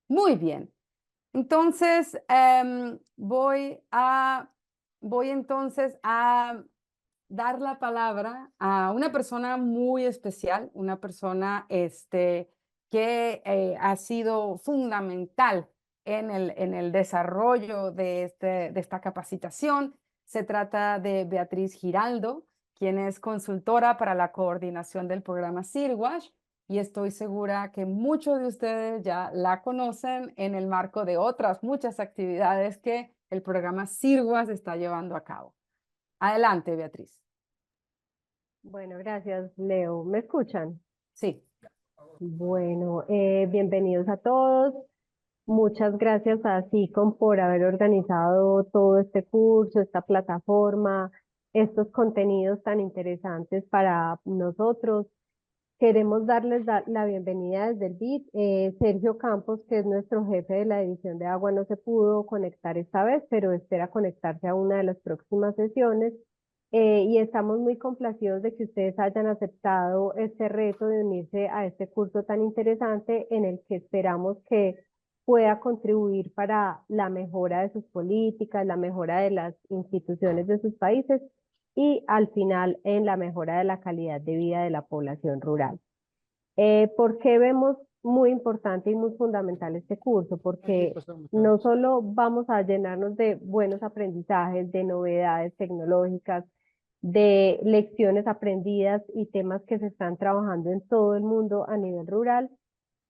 Muy bien. Entonces, voy entonces a dar la palabra a una persona muy especial, una persona que ha sido fundamental en el desarrollo de esta capacitación. Se trata de Beatriz Giraldo, quien es consultora para la coordinación del programa CIRWASH, y estoy segura que muchos de ustedes ya la conocen en el marco de otras muchas actividades que el programa CIRWASH está llevando a cabo. Adelante, Beatriz. Bueno, gracias, Leo. ¿Me escuchan? Sí. Bueno, bienvenidos a todos. Muchas gracias a SICOM por haber organizado todo este curso, esta plataforma, estos contenidos tan interesantes para nosotros. Queremos darles la bienvenida desde el BID. Sergio Campos, que es nuestro jefe de la División de Agua, no se pudo conectar esta vez, pero espera conectarse a una de las próximas sesiones. Y estamos muy complacidos de que ustedes hayan aceptado este reto de unirse a este curso tan interesante en el que esperamos que pueda contribuir para la mejora de sus políticas, la mejora de las instituciones de sus países y al final en la mejora de la calidad de vida de la población rural. ¿Por qué vemos muy importante y muy fundamental este curso? Porque no solo vamos a llenarnos de buenos aprendizajes, de novedades tecnológicas, de lecciones aprendidas y temas que se están trabajando en todo el mundo a nivel rural,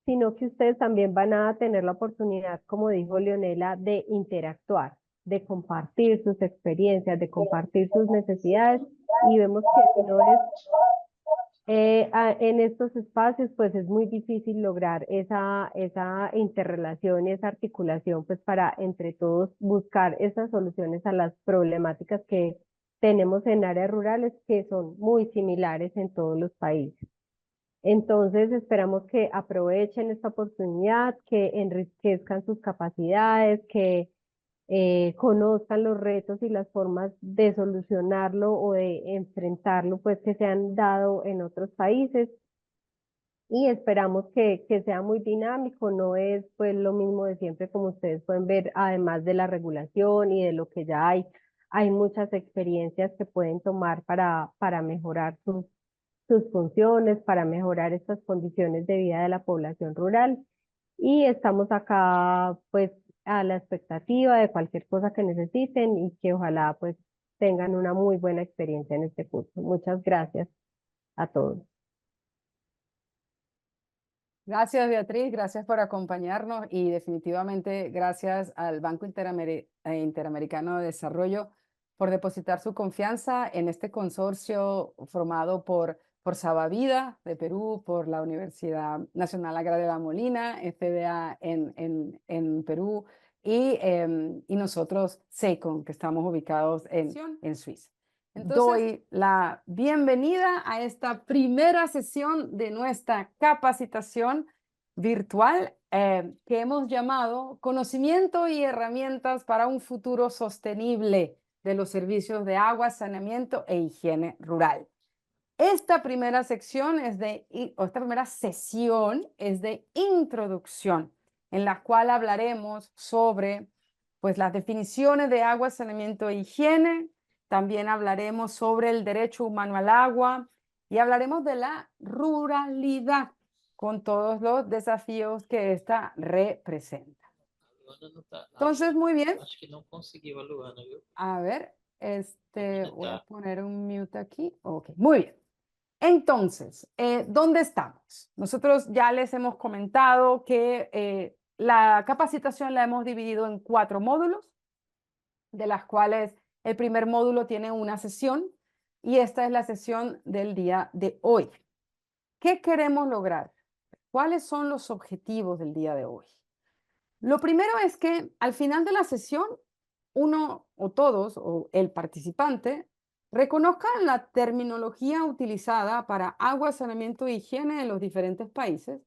sino que ustedes también van a tener la oportunidad, como dijo Leonela, de interactuar, de compartir sus experiencias, de compartir sus necesidades, y vemos que si no es en estos espacios, pues es muy difícil lograr esa interrelación y esa articulación, pues para entre todos buscar esas soluciones a las problemáticas que tenemos en áreas rurales que son muy similares en todos los países. Entonces, esperamos que aprovechen esta oportunidad, que enriquezcan sus capacidades, que conozcan los retos y las formas de solucionarlo o de enfrentarlo, pues que se han dado en otros países. Y esperamos que sea muy dinámico, no es pues lo mismo de siempre como ustedes pueden ver, además de la regulación y de lo que ya hay muchas experiencias que pueden tomar para mejorar sus funciones, para mejorar estas condiciones de vida de la población rural. Y estamos acá pues a la expectativa de cualquier cosa que necesiten y que ojalá pues tengan una muy buena experiencia en este curso. Muchas gracias a todos. Gracias, Beatriz, gracias por acompañarnos y definitivamente gracias al Banco Interamericano de Desarrollo por depositar su confianza en este consorcio formado por Sabavida de Perú, por la Universidad Nacional Agraria de La Molina, FDA en Perú y nosotros, SEICON, que estamos ubicados en Suiza. Doy la bienvenida a esta primera sesión de nuestra capacitación virtual que hemos llamado Conocimiento y herramientas para un futuro sostenible de los servicios de agua, saneamiento e higiene rural. Esta primera sección esta primera sesión es de introducción, en la cual hablaremos sobre pues, las definiciones de agua, saneamiento e higiene. También hablaremos sobre el derecho humano al agua y hablaremos de la ruralidad con todos los desafíos que esta representa. Entonces, muy bien. Acho que não conseguiu a Luana, viu? A ver, voy a poner un mute aquí. Ok, muy bien. Entonces, ¿dónde estamos? Nosotros ya les hemos comentado que la capacitación la hemos dividido en 4 módulos, de las cuales el primer módulo tiene una sesión y esta es la sesión del día de hoy. ¿Qué queremos lograr? ¿Cuáles son los objetivos del día de hoy? Lo primero es que al final de la sesión, uno o todos o el participante reconozcan la terminología utilizada para agua, saneamiento e higiene en los diferentes países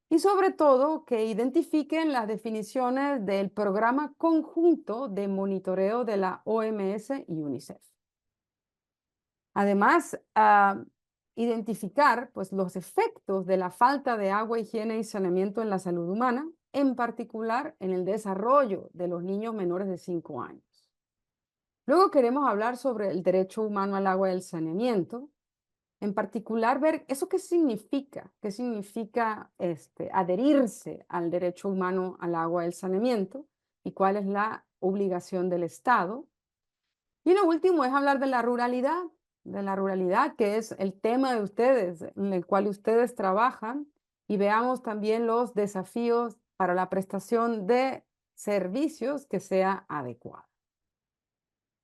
y sobre todo que identifiquen las definiciones del programa conjunto de monitoreo de la OMS y UNICEF. Además, identificar pues, los efectos de la falta de agua, higiene y saneamiento en la salud humana, en particular en el desarrollo de los niños menores de 5 años. Luego queremos hablar sobre el derecho humano al agua y el saneamiento, en particular ver eso qué significa adherirse al derecho humano al agua y el saneamiento y cuál es la obligación del Estado. Y lo último es hablar de la ruralidad, que es el tema de ustedes, en el cual ustedes trabajan, y veamos también los desafíos para la prestación de servicios que sea adecuada.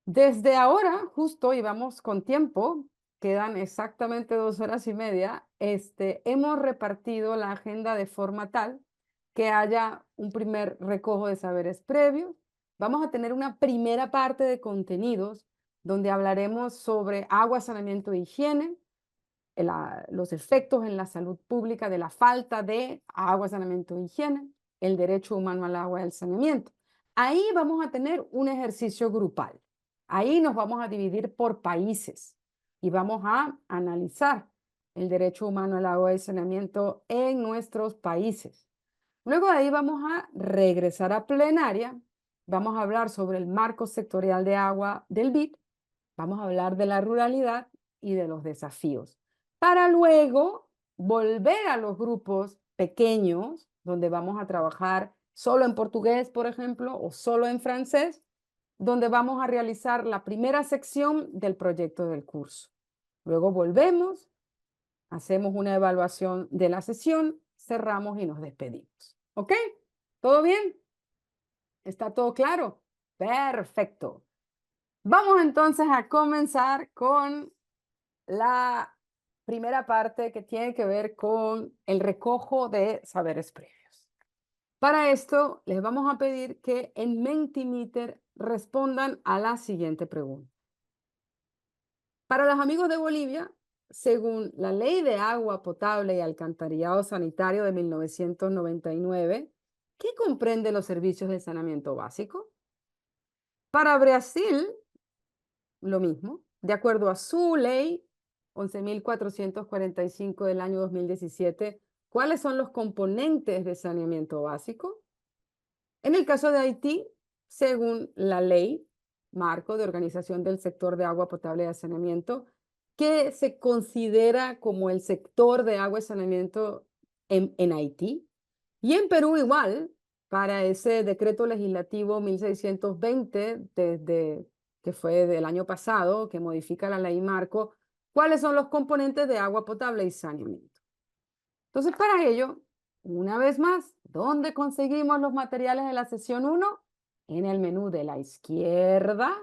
Desde ahora, justo, y vamos con tiempo, quedan exactamente 2 horas y media, hemos repartido la agenda de forma tal que haya un primer recojo de saberes previos. Vamos a tener una primera parte de contenidos donde hablaremos sobre agua, saneamiento e higiene, los efectos en la salud pública de la falta de agua, saneamiento e higiene, el derecho humano al agua y al saneamiento. Ahí vamos a tener un ejercicio grupal. Ahí nos vamos a dividir por países y vamos a analizar el derecho humano al agua y saneamiento en nuestros países. Luego de ahí vamos a regresar a plenaria, vamos a hablar sobre el marco sectorial de agua del BID, vamos a hablar de la ruralidad y de los desafíos, para luego volver a los grupos pequeños, donde vamos a trabajar solo en portugués, por ejemplo, o solo en francés, donde vamos a realizar la primera sección del proyecto del curso. Luego volvemos, hacemos una evaluación de la sesión, cerramos y nos despedimos. ¿Ok? ¿Todo bien? ¿Está todo claro? Perfecto. Vamos entonces a comenzar con la primera parte que tiene que ver con el recojo de saberes previos. Para esto, les vamos a pedir que en Mentimeter respondan a la siguiente pregunta. Para los amigos de Bolivia, según la Ley de Agua Potable y Alcantarillado Sanitario de 1999, ¿qué comprende los servicios de saneamiento básico? Para Brasil, lo mismo. De acuerdo a su ley 11.445 del año 2017, ¿cuáles son los componentes de saneamiento básico? En el caso de Haití, según la ley marco de organización del sector de agua potable y de saneamiento, que se considera como el sector de agua y saneamiento en Haití. Y en Perú igual, para ese decreto legislativo 1620, que fue del año pasado, que modifica la ley marco, ¿cuáles son los componentes de agua potable y saneamiento? Entonces, para ello, una vez más, ¿dónde conseguimos los materiales de la sesión 1? En el menú de la izquierda.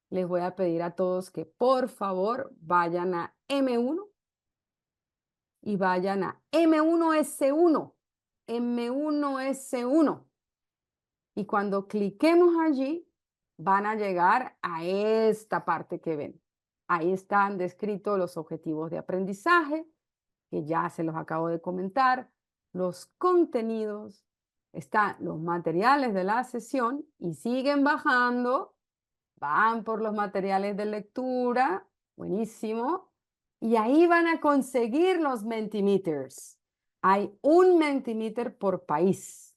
Les voy a pedir a todos que por favor vayan a M1 y vayan a M1S1. M1S1. Y cuando cliquemos allí, van a llegar a esta parte que ven. Ahí están descritos los objetivos de aprendizaje, que ya se los acabo de comentar, los contenidos, están los materiales de la sesión y siguen bajando, van por los materiales de lectura, buenísimo, y ahí van a conseguir los Mentimeters. Hay un Mentimeter por país.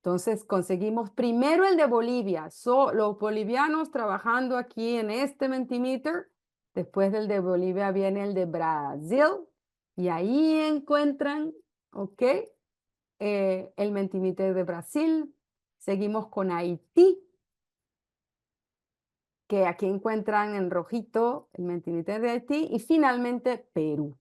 Entonces conseguimos primero el de Bolivia, los bolivianos trabajando aquí en este Mentimeter, después del de Bolivia viene el de Brasil, y ahí encuentran, ¿ok? El Mentimeter de Brasil. Seguimos con Haití, que aquí encuentran en rojito el Mentimeter de Haití. Y finalmente Perú.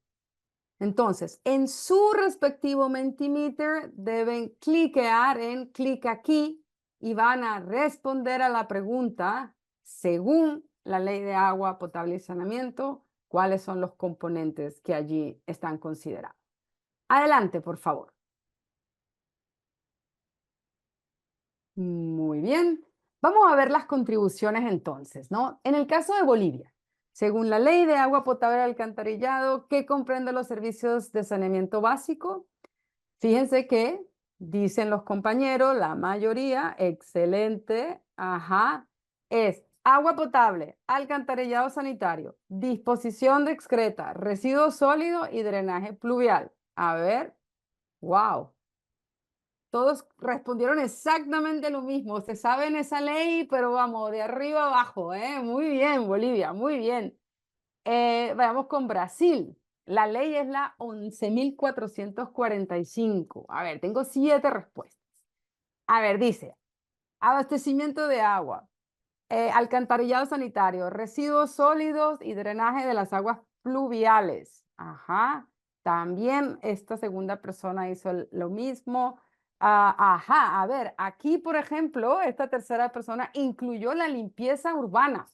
Entonces, en su respectivo Mentimeter deben cliquear en clic aquí y van a responder a la pregunta, según la Ley de Agua Potable y Saneamiento, cuáles son los componentes que allí están considerados. Adelante, por favor. Muy bien. Vamos a ver las contribuciones entonces, ¿no? En el caso de Bolivia, según la Ley de Agua Potable y Alcantarillado, ¿qué comprende los servicios de saneamiento básico? Fíjense que dicen los compañeros, la mayoría, excelente, ajá, es agua potable, alcantarillado sanitario, disposición de excreta, residuos sólidos y drenaje pluvial. A ver, wow. Todos respondieron exactamente lo mismo. Se saben esa ley, pero vamos, de arriba abajo, ¿eh? Muy bien, Bolivia, muy bien. Vayamos con Brasil. La ley es la 11.445. A ver, tengo 7 respuestas. A ver, dice, abastecimiento de agua, alcantarillado sanitario, residuos sólidos y drenaje de las aguas pluviales. Ajá. También esta segunda persona hizo lo mismo. Ajá. A ver, aquí, por ejemplo, esta tercera persona incluyó la limpieza urbana.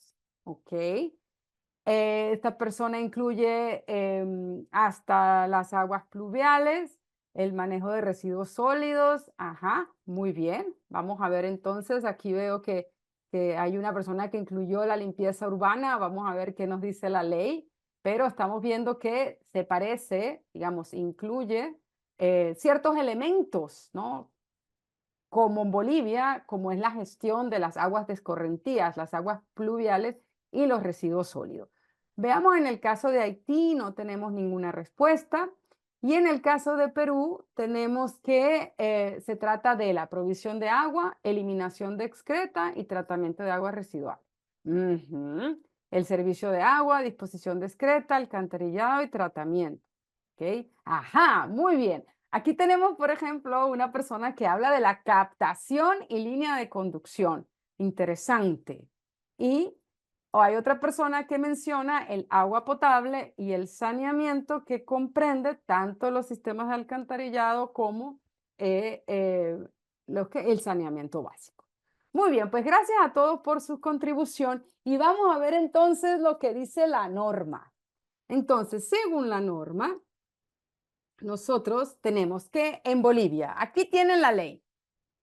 Ok. Esta persona incluye hasta las aguas pluviales, el manejo de residuos sólidos. Ajá, muy bien. Vamos a ver entonces, aquí veo que hay una persona que incluyó la limpieza urbana. Vamos a ver qué nos dice la ley, pero estamos viendo que se parece, digamos, incluye ciertos elementos, ¿no? Como en Bolivia, como es la gestión de las aguas de escorrentías, las aguas pluviales y los residuos sólidos. Veamos en el caso de Haití, no tenemos ninguna respuesta. Y en el caso de Perú, tenemos que se trata de la provisión de agua, eliminación de excreta y tratamiento de agua residual. El servicio de agua, disposición de excreta, alcantarillado y tratamiento. ¿Ok? Ajá, muy bien. Aquí tenemos, por ejemplo, una persona que habla de la captación y línea de conducción. Interesante. O hay otra persona que menciona el agua potable y el saneamiento, que comprende tanto los sistemas de alcantarillado como el saneamiento básico. Muy bien, pues gracias a todos por su contribución y vamos a ver entonces lo que dice la norma. Entonces, según la norma, nosotros tenemos que en Bolivia, aquí tienen la ley.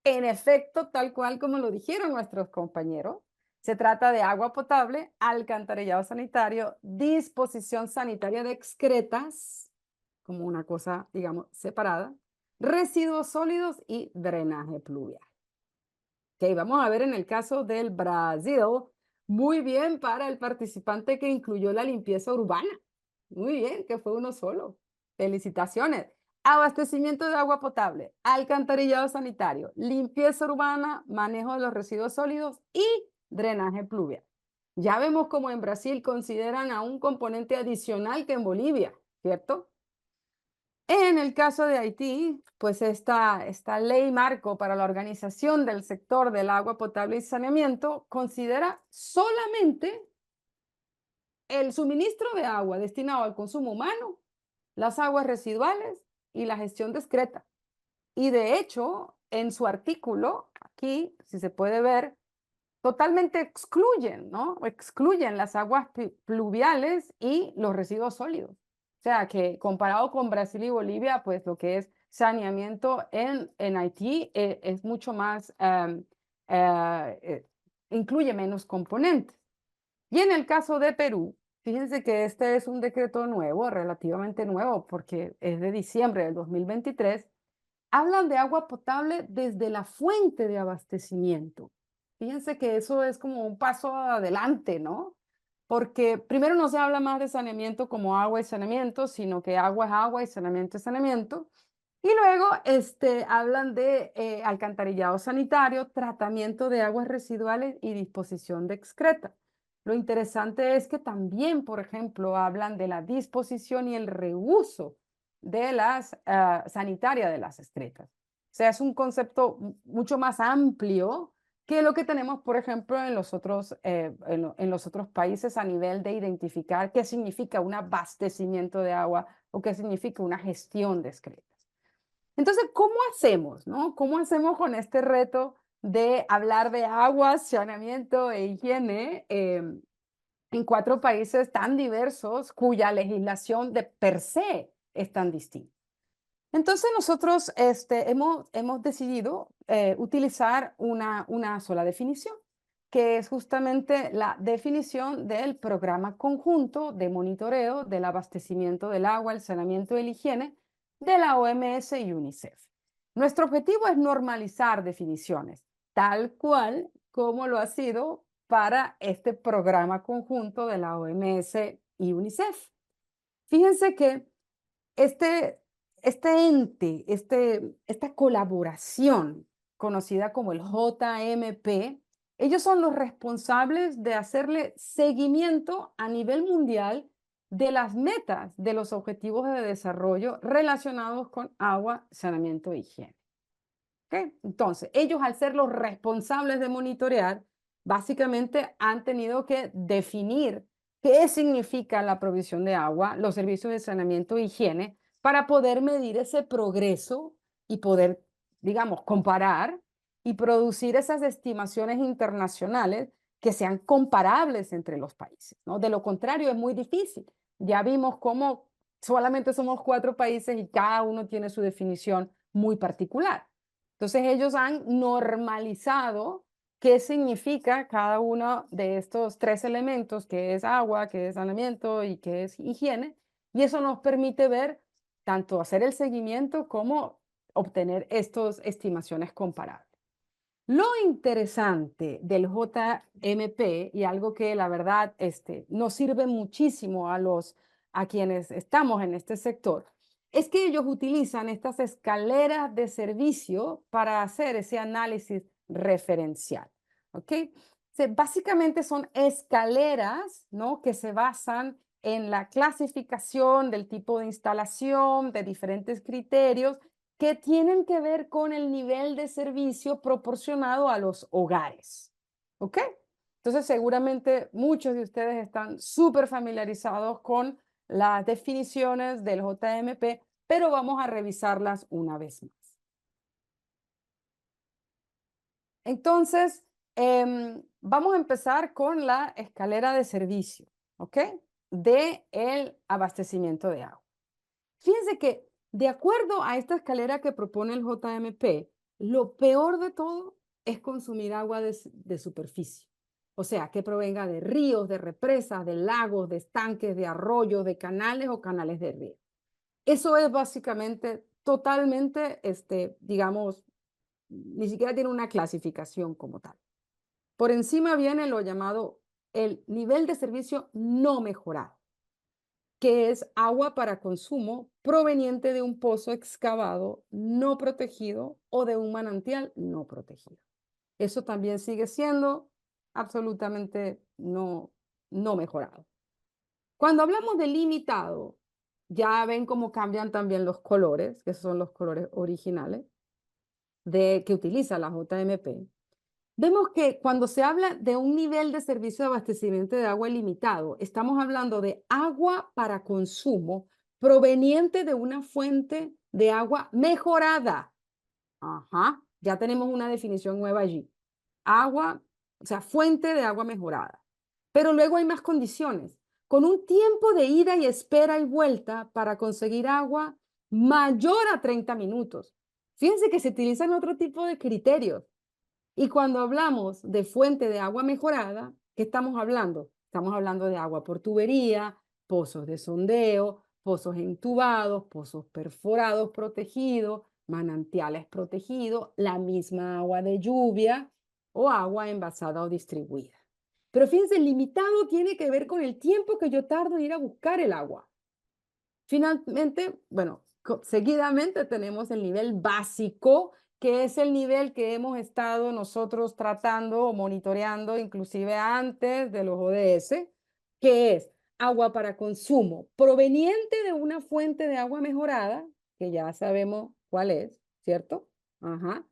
En efecto, tal cual como lo dijeron nuestros compañeros, se trata de agua potable, alcantarillado sanitario, disposición sanitaria de excretas, como una cosa, digamos, separada, residuos sólidos y drenaje pluvial. Ok, vamos a ver en el caso del Brasil. Muy bien para el participante que incluyó la limpieza urbana. Muy bien, que fue uno solo. Felicitaciones. Abastecimiento de agua potable, alcantarillado sanitario, limpieza urbana, manejo de los residuos sólidos y drenaje pluvial. Ya vemos cómo en Brasil consideran a un componente adicional que en Bolivia, ¿cierto? En el caso de Haití, pues esta ley marco para la organización del sector del agua potable y saneamiento considera solamente el suministro de agua destinado al consumo humano, las aguas residuales y la gestión discreta. Y de hecho, en su artículo, aquí, si se puede ver, totalmente excluyen, ¿no? Excluyen las aguas pluviales y los residuos sólidos. O sea, que comparado con Brasil y Bolivia, pues lo que es saneamiento en Haití es mucho más, incluye menos componentes. Y en el caso de Perú, fíjense que este es un decreto nuevo, relativamente nuevo, porque es de diciembre del 2023. Hablan de agua potable desde la fuente de abastecimiento. Fíjense que eso es como un paso adelante, ¿no? Porque primero no se habla más de saneamiento como agua y saneamiento, sino que agua es agua y saneamiento es saneamiento. Y luego hablan de alcantarillado sanitario, tratamiento de aguas residuales y disposición de excreta. Lo interesante es que también, por ejemplo, hablan de la disposición y el reuso de las sanitarias de las excretas. O sea, es un concepto mucho más amplio que lo que tenemos, por ejemplo, en los otros países a nivel de identificar qué significa un abastecimiento de agua o qué significa una gestión de excretas. Entonces, ¿cómo hacemos, no? ¿Cómo hacemos con este reto de hablar de agua, saneamiento e higiene en 4 países tan diversos cuya legislación de per se es tan distinta? Entonces nosotros hemos decidido utilizar una sola definición, que es justamente la definición del programa conjunto de monitoreo del abastecimiento del agua, el saneamiento y la higiene de la OMS y UNICEF. Nuestro objetivo es normalizar definiciones, tal cual como lo ha sido para este programa conjunto de la OMS y UNICEF. Fíjense que este este ente, esta colaboración conocida como el JMP, ellos son los responsables de hacerle seguimiento a nivel mundial de las metas de los objetivos de desarrollo relacionados con agua, saneamiento e higiene. ¿Ok? Entonces, ellos al ser los responsables de monitorear, básicamente han tenido que definir qué significa la provisión de agua, los servicios de saneamiento e higiene, para poder medir ese progreso y poder, digamos, comparar y producir esas estimaciones internacionales que sean comparables entre los países, ¿no? De lo contrario, es muy difícil. Ya vimos cómo solamente somos 4 países y cada uno tiene su definición muy particular. Entonces ellos han normalizado qué significa cada uno de estos 3 elementos, que es agua, que es saneamiento y que es higiene, y eso nos permite ver tanto hacer el seguimiento como obtener estas estimaciones comparables. Lo interesante del JMP y algo que la verdad nos sirve muchísimo a quienes estamos en este sector es que ellos utilizan estas escaleras de servicio para hacer ese análisis referencial. ¿Ok? Básicamente son escaleras, ¿no? Que se basan en la clasificación del tipo de instalación, de diferentes criterios que tienen que ver con el nivel de servicio proporcionado a los hogares. ¿Ok? Entonces, seguramente muchos de ustedes están súper familiarizados con las definiciones del JMP, pero vamos a revisarlas una vez más. Entonces, vamos a empezar con la escalera de servicio, ¿ok? De el abastecimiento de agua. Fíjense que de acuerdo a esta escalera que propone el JMP, lo peor de todo es consumir agua de superficie. O sea, que provenga de ríos, de represas, de lagos, de estanques, de arroyos, de canales o canales de río. Eso es básicamente totalmente, digamos, ni siquiera tiene una clasificación como tal. Por encima viene lo llamado el nivel de servicio no mejorado, que es agua para consumo proveniente de un pozo excavado no protegido o de un manantial no protegido. Eso también sigue siendo absolutamente no mejorado. Cuando hablamos de limitado, ya ven cómo cambian también los colores, que son los colores originales que utiliza la JMP. Vemos que cuando se habla de un nivel de servicio de abastecimiento de agua ilimitado, estamos hablando de agua para consumo proveniente de una fuente de agua mejorada. Ajá, ya tenemos una definición nueva allí. Agua, o sea, fuente de agua mejorada. Pero luego hay más condiciones. Con un tiempo de ida y espera y vuelta para conseguir agua mayor a 30 minutos. Fíjense que se utilizan otro tipo de criterios. Y cuando hablamos de fuente de agua mejorada, ¿qué estamos hablando? Estamos hablando de agua por tubería, pozos de sondeo, pozos entubados, pozos perforados protegidos, manantiales protegidos, la misma agua de lluvia o agua envasada o distribuida. Pero fíjense, el limitado tiene que ver con el tiempo que yo tardo en ir a buscar el agua. Finalmente, bueno, seguidamente tenemos el nivel básico, que es el nivel que hemos estado nosotros tratando o monitoreando inclusive antes de los ODS, que es agua para consumo proveniente de una fuente de agua mejorada, que ya sabemos cuál es, ¿cierto? Ajá.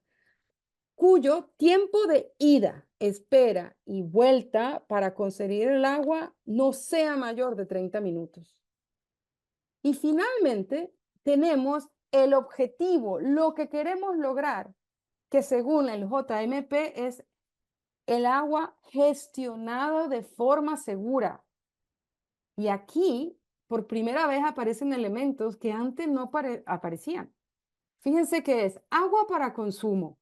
Cuyo tiempo de ida, espera y vuelta para conseguir el agua no sea mayor de 30 minutos. Y finalmente, tenemos el objetivo, lo que queremos lograr, que según el JMP es el agua gestionada de forma segura. Y aquí, por primera vez, aparecen elementos que antes no aparecían. Fíjense que es agua para consumo,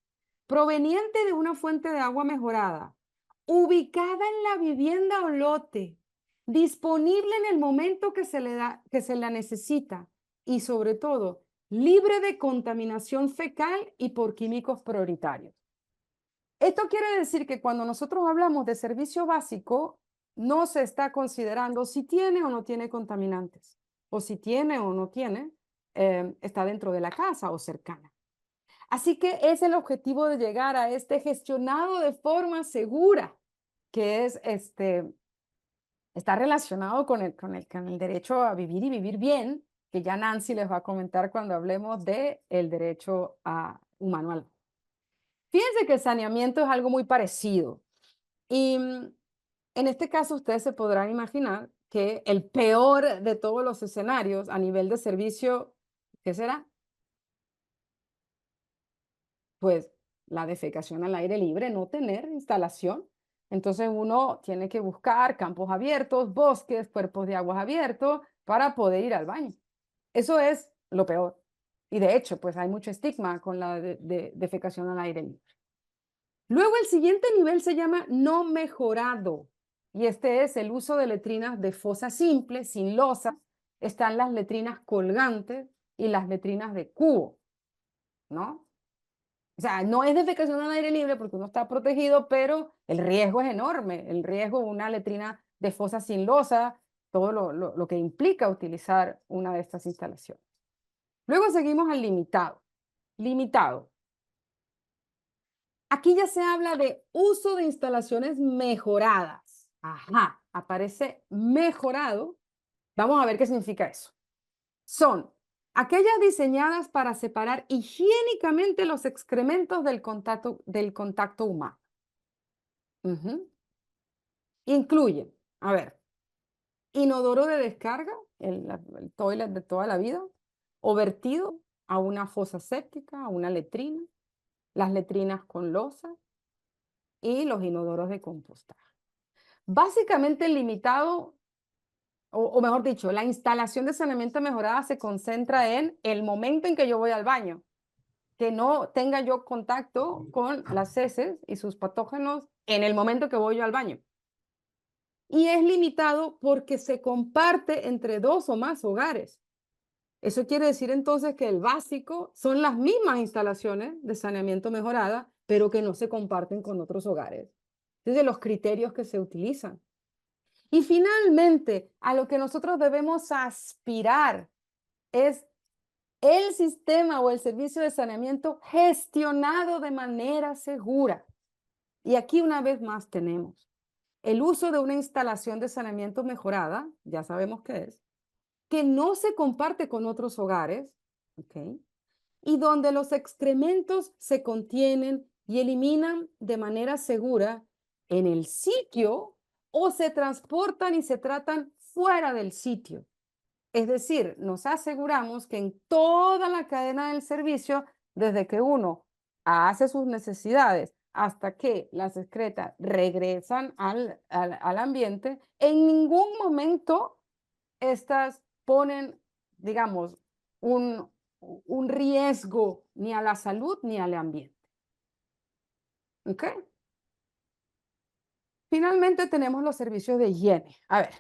proveniente de una fuente de agua mejorada, ubicada en la vivienda o lote, disponible en el momento que se la necesita y sobre todo libre de contaminación fecal y por químicos prioritarios. Esto quiere decir que cuando nosotros hablamos de servicio básico, no se está considerando si tiene o no tiene contaminantes, o si tiene o no tiene está dentro de la casa o cercana. Así que es el objetivo de llegar a este gestionado de forma segura, que es está relacionado con el derecho a vivir y vivir bien, que ya Nancy les va a comentar cuando hablemos de el derecho humano al. Fíjense que el saneamiento es algo muy parecido. Y en este caso, ustedes se podrán imaginar que el peor de todos los escenarios a nivel de servicio, ¿qué será? Pues la defecación al aire libre, no tener instalación. Entonces uno tiene que buscar campos abiertos, bosques, cuerpos de aguas abiertos para poder ir al baño. Eso es lo peor. Y de hecho, pues hay mucho estigma con la defecación al aire libre. Luego el siguiente nivel se llama no mejorado. Y este es el uso de letrinas de fosa simple, sin losas. Están las letrinas colgantes y las letrinas de cubo, ¿no? O sea, no es defecación al aire libre porque uno está protegido, pero el riesgo es enorme. El riesgo de una letrina de fosa sin losa, todo lo que implica utilizar una de estas instalaciones. Luego seguimos al limitado. Limitado. Aquí ya se habla de uso de instalaciones mejoradas. Ajá, aparece mejorado. Vamos a ver qué significa eso. Son aquellas diseñadas para separar higiénicamente los excrementos del contacto humano. Incluyen, a ver, inodoro de descarga, el toilet de toda la vida, o vertido a una fosa séptica, a una letrina, las letrinas con losa y los inodoros de compostaje. Básicamente el limitado, o mejor dicho, la instalación de saneamiento mejorada se concentra en el momento en que yo voy al baño, que no tenga yo contacto con las heces y sus patógenos en el momento que voy yo al baño. Y es limitado porque se comparte entre 2 o más hogares. Eso quiere decir entonces que el básico son las mismas instalaciones de saneamiento mejorada, pero que no se comparten con otros hogares. Desde los criterios que se utilizan. Y finalmente, a lo que nosotros debemos aspirar es el sistema o el servicio de saneamiento gestionado de manera segura. Y aquí una vez más tenemos el uso de una instalación de saneamiento mejorada, ya sabemos qué es, que no se comparte con otros hogares, ¿ok? Y donde los excrementos se contienen y eliminan de manera segura en el sitio o se transportan y se tratan fuera del sitio. Es decir, nos aseguramos que en toda la cadena del servicio, desde que uno hace sus necesidades hasta que las excretas regresan al ambiente, en ningún momento estas ponen, digamos, un riesgo ni a la salud ni al ambiente. ¿Ok? Finalmente tenemos los servicios de higiene. A ver,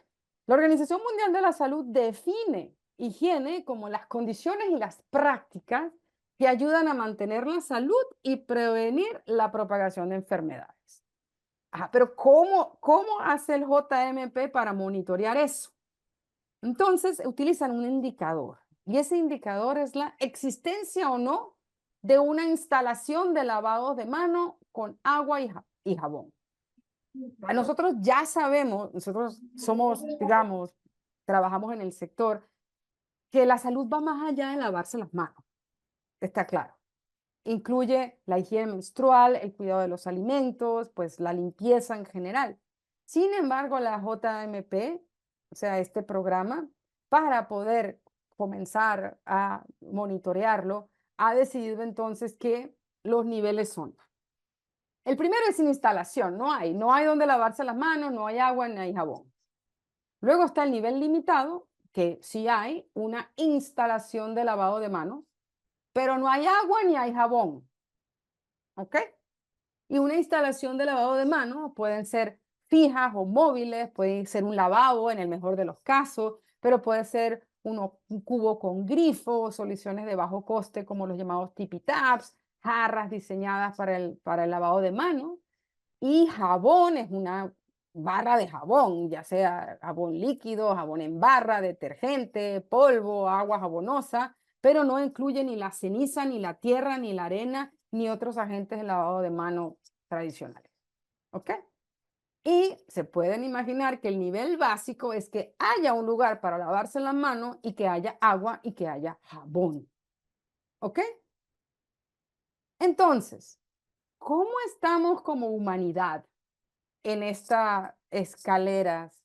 la Organización Mundial de la Salud define higiene como las condiciones y las prácticas que ayudan a mantener la salud y prevenir la propagación de enfermedades. Ajá, pero ¿cómo hace el JMP para monitorear eso? Entonces utilizan un indicador y ese indicador es la existencia o no de una instalación de lavado de mano con agua y jabón. Nosotros ya sabemos, nosotros somos, digamos, trabajamos en el sector, que la salud va más allá de lavarse las manos, está claro. Incluye la higiene menstrual, el cuidado de los alimentos, pues la limpieza en general. Sin embargo, la JMP, o sea, este programa, para poder comenzar a monitorearlo, ha decidido entonces que los niveles son. El primero es sin instalación, no hay donde lavarse las manos, no hay agua, ni hay jabón. Luego está el nivel limitado, que sí hay una instalación de lavado de manos, pero no hay agua ni hay jabón. ¿Ok? Y una instalación de lavado de manos pueden ser fijas o móviles, puede ser un lavabo en el mejor de los casos, pero puede ser un cubo con grifo, soluciones de bajo coste como los llamados tippy taps, jarras diseñadas para el lavado de manos. Y jabón es una barra de jabón, ya sea jabón líquido, jabón en barra, detergente, polvo, agua jabonosa, pero no incluye ni la ceniza, ni la tierra, ni la arena, ni otros agentes de lavado de mano tradicionales. ¿Ok? Y se pueden imaginar que el nivel básico es que haya un lugar para lavarse la mano y que haya agua y que haya jabón. ¿Ok? Entonces, ¿cómo estamos como humanidad en estas escaleras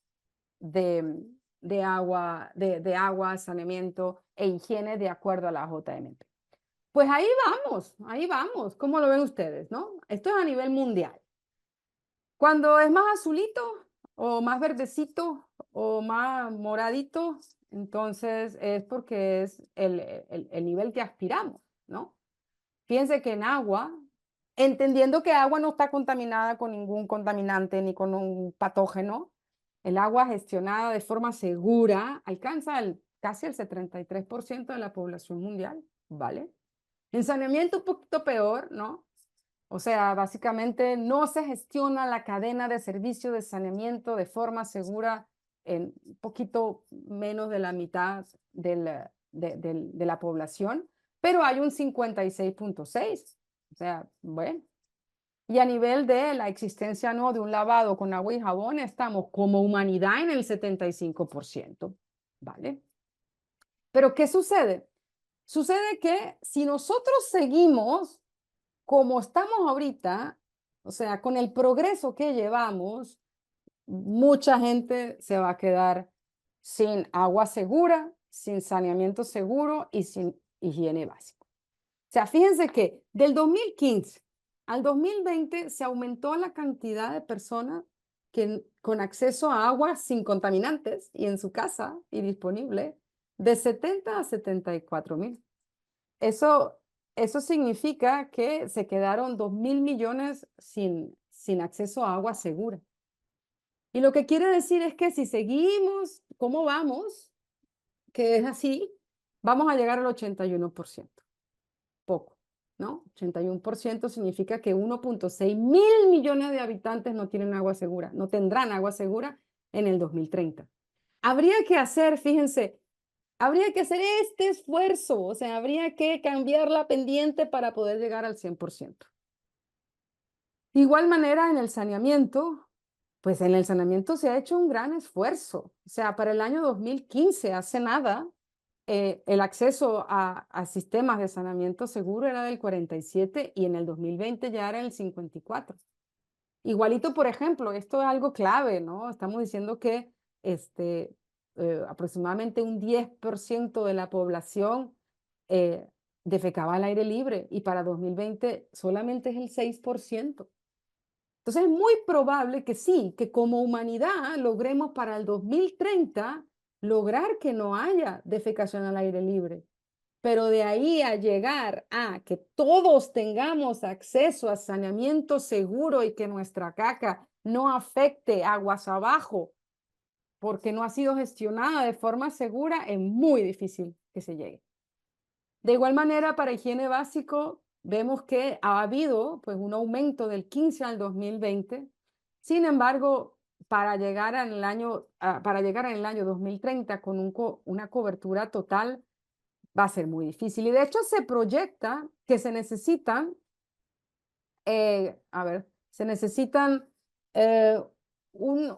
de agua, saneamiento e higiene de acuerdo a la JMP? Pues ahí vamos, ahí vamos. ¿Cómo lo ven ustedes, no? Esto es a nivel mundial. Cuando es más azulito o más verdecito o más moradito, entonces es porque es el nivel que aspiramos, ¿no? Fíjense que en agua, entendiendo que agua no está contaminada con ningún contaminante ni con un patógeno, el agua gestionada de forma segura alcanza casi el 73% de la población mundial, ¿vale? En saneamiento un poquito peor, ¿no? O sea, básicamente no se gestiona la cadena de servicio de saneamiento de forma segura en un poquito menos de la mitad de la población, pero hay un 56.6. O sea, bueno. Y a nivel de la existencia no de un lavado con agua y jabón, estamos como humanidad en el 75%, ¿vale? Pero ¿qué sucede? Sucede que si nosotros seguimos como estamos ahorita, o sea, con el progreso que llevamos, mucha gente se va a quedar sin agua segura, sin saneamiento seguro y sin higiene básica. O sea, fíjense que del 2015 al 2020 se aumentó la cantidad de personas con acceso a agua sin contaminantes y en su casa y disponible de 70 a 74,000. Eso, eso significa que se quedaron 2.000 millones sin acceso a agua segura. Y lo que quiere decir es que si seguimos como vamos, que es así, vamos a llegar al 81%. Poco, ¿no? 81% significa que 1.6 mil millones de habitantes no tienen agua segura, no tendrán agua segura en el 2030. Habría que hacer, fíjense, habría que hacer este esfuerzo, o sea, habría que cambiar la pendiente para poder llegar al 100%. De igual manera, en el saneamiento, pues en el saneamiento se ha hecho un gran esfuerzo. O sea, para el año 2015, hace nada, el acceso a sistemas de saneamiento seguro era del 47 y en el 2020 ya era el 54. Igualito, por ejemplo, esto es algo clave, ¿no? Estamos diciendo que aproximadamente un 10% de la población eh, defecaba al aire libre y para 2020 solamente es el 6%. Entonces es muy probable que sí, que como humanidad logremos para el 2030 lograr que no haya defecación al aire libre. Pero de ahí a llegar a que todos tengamos acceso a saneamiento seguro y que nuestra caca no afecte aguas abajo porque no ha sido gestionada de forma segura, es muy difícil que se llegue. De igual manera, para higiene básico, vemos que ha habido pues, un aumento del 15 al 2020. Sin embargo, para llegar en el año 2030 con una cobertura total, va a ser muy difícil. Y de hecho se proyecta que se necesitan, se necesitan un,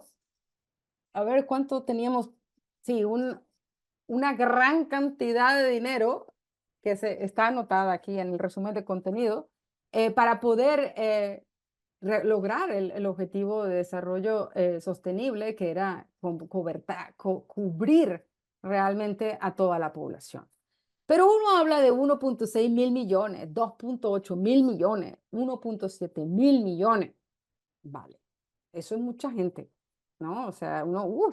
a ver cuánto teníamos, sí, una gran cantidad de dinero que está anotada aquí en el resumen de contenido para poder lograr el objetivo de desarrollo sostenible, que era cubrir realmente a toda la población. Pero uno habla de 1.6 mil millones, 2.8 mil millones, 1.7 mil millones. Vale, eso es mucha gente, ¿no? O sea,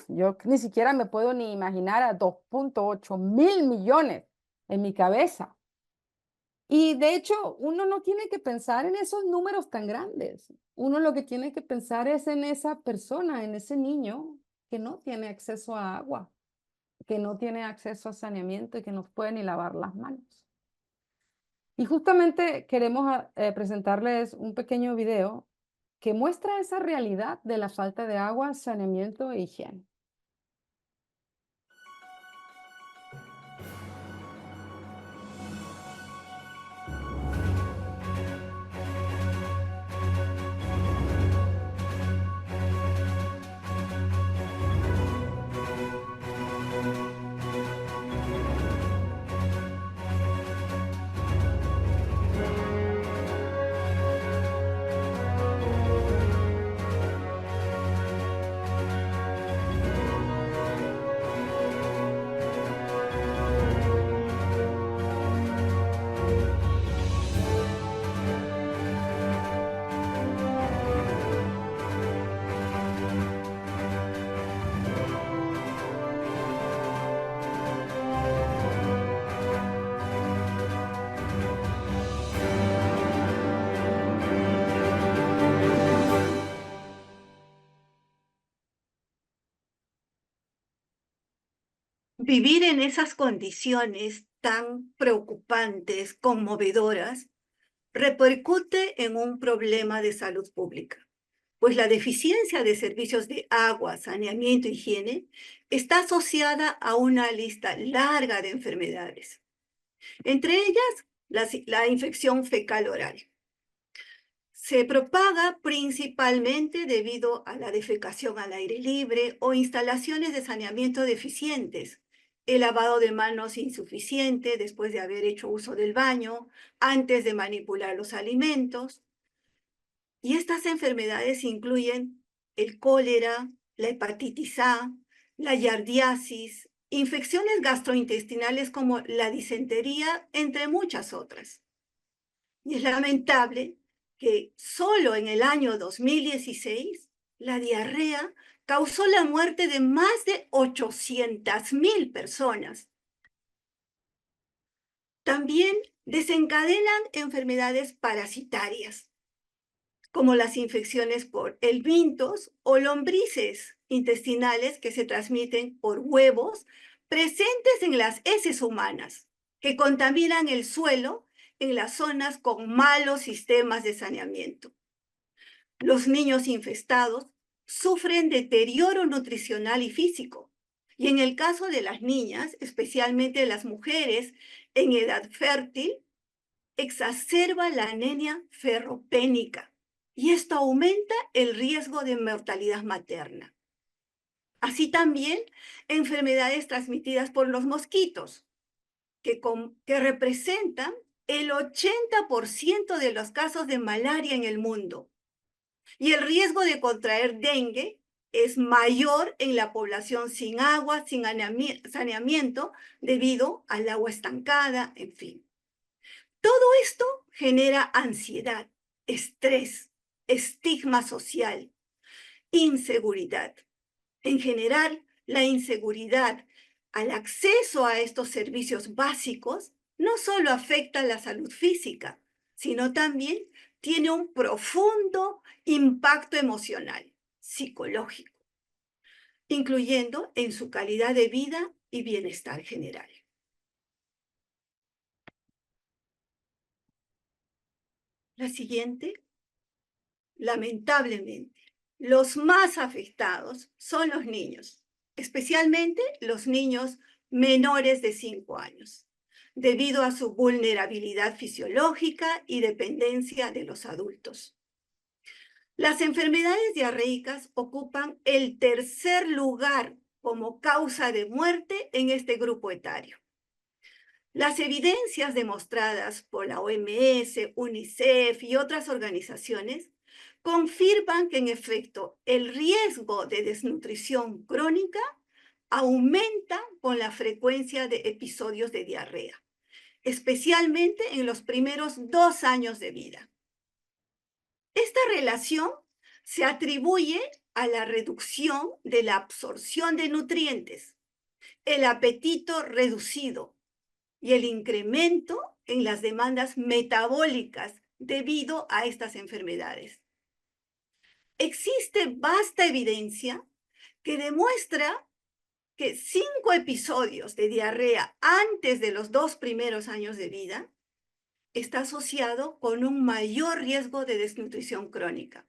yo ni siquiera me puedo ni imaginar a 2.8 mil millones en mi cabeza. Y de hecho, uno no tiene que pensar en esos números tan grandes. Uno lo que tiene que pensar es en esa persona, en ese niño que no tiene acceso a agua, que no tiene acceso a saneamiento y que no puede ni lavar las manos. Y justamente queremos presentarles un pequeño video que muestra esa realidad de la falta de agua, saneamiento e higiene. Vivir en esas condiciones tan preocupantes, conmovedoras, repercute en un problema de salud pública, pues la deficiencia de servicios de agua, saneamiento y higiene está asociada a una lista larga de enfermedades, entre ellas la infección fecal oral. Se propaga principalmente debido a la defecación al aire libre o instalaciones de saneamiento deficientes, el lavado de manos insuficiente después de haber hecho uso del baño, antes de manipular los alimentos. Y estas enfermedades incluyen el cólera, la hepatitis A, la yardiasis, infecciones gastrointestinales como la disentería, entre muchas otras. Y es lamentable que solo en el año 2016 la diarrea causó la muerte de más de 800.000 personas. También desencadenan enfermedades parasitarias, como las infecciones por helmintos o lombrices intestinales que se transmiten por huevos presentes en las heces humanas, que contaminan el suelo en las zonas con malos sistemas de saneamiento. Los niños infestados sufren deterioro nutricional y físico, y en el caso de las niñas, especialmente las mujeres en edad fértil, exacerba la anemia ferropénica, y esto aumenta el riesgo de mortalidad materna. Así también enfermedades transmitidas por los mosquitos, que representan el 80% de los casos de malaria en el mundo. Y el riesgo de contraer dengue es mayor en la población sin agua, sin saneamiento, debido al agua estancada, en fin. Todo esto genera ansiedad, estrés, estigma social, inseguridad. En general, la inseguridad al acceso a estos servicios básicos no solo afecta la salud física, sino también tiene un profundo impacto emocional, psicológico, incluyendo en su calidad de vida y bienestar general. La siguiente. Lamentablemente, los más afectados son los niños, especialmente los niños menores de 5 años, debido a su vulnerabilidad fisiológica y dependencia de los adultos. Las enfermedades diarreicas ocupan el tercer lugar como causa de muerte en este grupo etario. Las evidencias demostradas por la OMS, UNICEF y otras organizaciones confirman que en efecto el riesgo de desnutrición crónica aumenta con la frecuencia de episodios de diarrea, especialmente en los primeros 2 años de vida. Esta relación se atribuye a la reducción de la absorción de nutrientes, el apetito reducido y el incremento en las demandas metabólicas debido a estas enfermedades. Existe vasta evidencia que demuestra que 5 episodios de diarrea antes de los 2 primeros años de vida está asociado con un mayor riesgo de desnutrición crónica.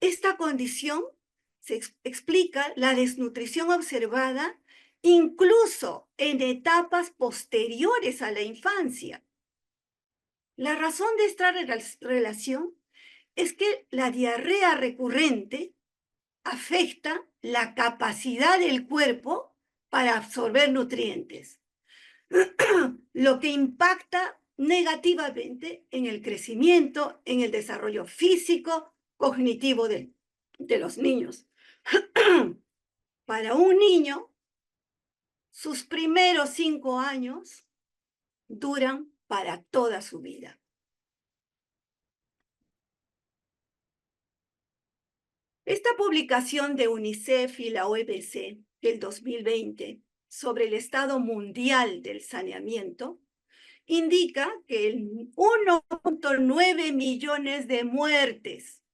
Esta condición se explica la desnutrición observada incluso en etapas posteriores a la infancia. La razón de esta relación es que la diarrea recurrente afecta la capacidad del cuerpo para absorber nutrientes, lo que impacta negativamente en el crecimiento, en el desarrollo físico, cognitivo de los niños. Para un niño, sus primeros 5 años duran para toda su vida. Esta publicación de UNICEF y la OMS del 2020 sobre el estado mundial del saneamiento indica que 1.9 millones de muertes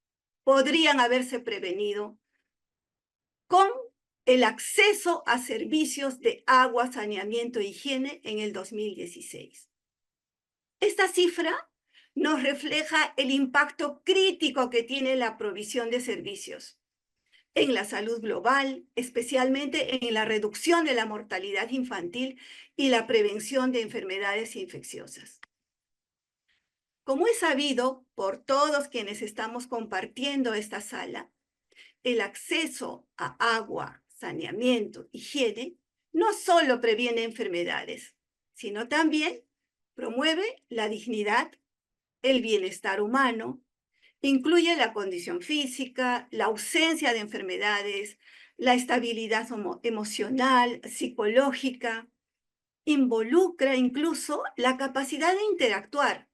podrían haberse prevenido con el acceso a servicios de agua, saneamiento e higiene en el 2016. Esta cifra nos refleja el impacto crítico que tiene la provisión de servicios en la salud global, especialmente en la reducción de la mortalidad infantil y la prevención de enfermedades infecciosas. Como es sabido por todos quienes estamos compartiendo esta sala, el acceso a agua, saneamiento, higiene, no solo previene enfermedades, sino también promueve la dignidad, el bienestar humano, incluye la condición física, la ausencia de enfermedades, la estabilidad emocional, psicológica, involucra incluso la capacidad de interactuar,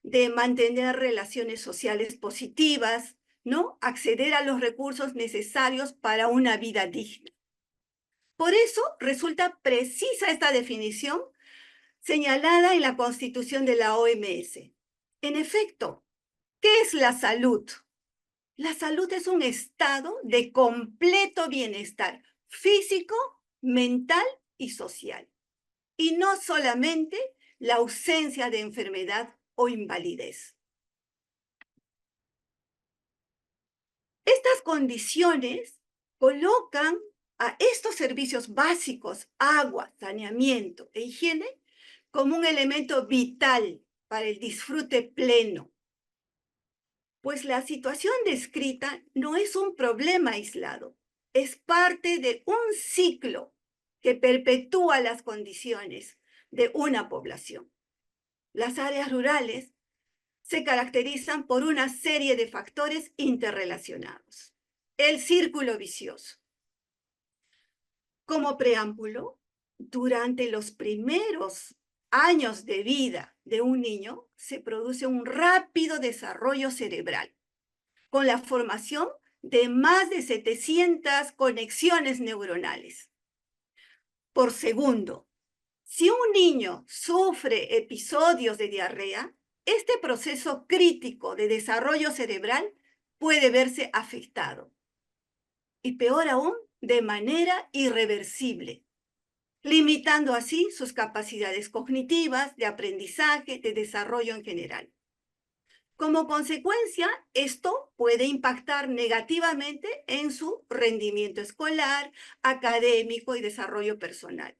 de mantener relaciones sociales positivas, ¿no? Acceder a los recursos necesarios para una vida digna. Por eso resulta precisa esta definición señalada en la Constitución de la OMS. En efecto, ¿qué es la salud? La salud es un estado de completo bienestar físico, mental y social, y no solamente la ausencia de enfermedad o invalidez. Estas condiciones colocan a estos servicios básicos, agua, saneamiento e higiene, como un elemento vital para el disfrute pleno. Pues la situación descrita no es un problema aislado, es parte de un ciclo que perpetúa las condiciones de una población. Las áreas rurales se caracterizan por una serie de factores interrelacionados. El círculo vicioso. Como preámbulo, durante los primeros años de vida de un niño se produce un rápido desarrollo cerebral, con la formación de más de 700 conexiones neuronales por segundo. Si un niño sufre episodios de diarrea, este proceso crítico de desarrollo cerebral puede verse afectado. Y peor aún, de manera irreversible, limitando así sus capacidades cognitivas, de aprendizaje, de desarrollo en general. Como consecuencia, esto puede impactar negativamente en su rendimiento escolar, académico y desarrollo personal,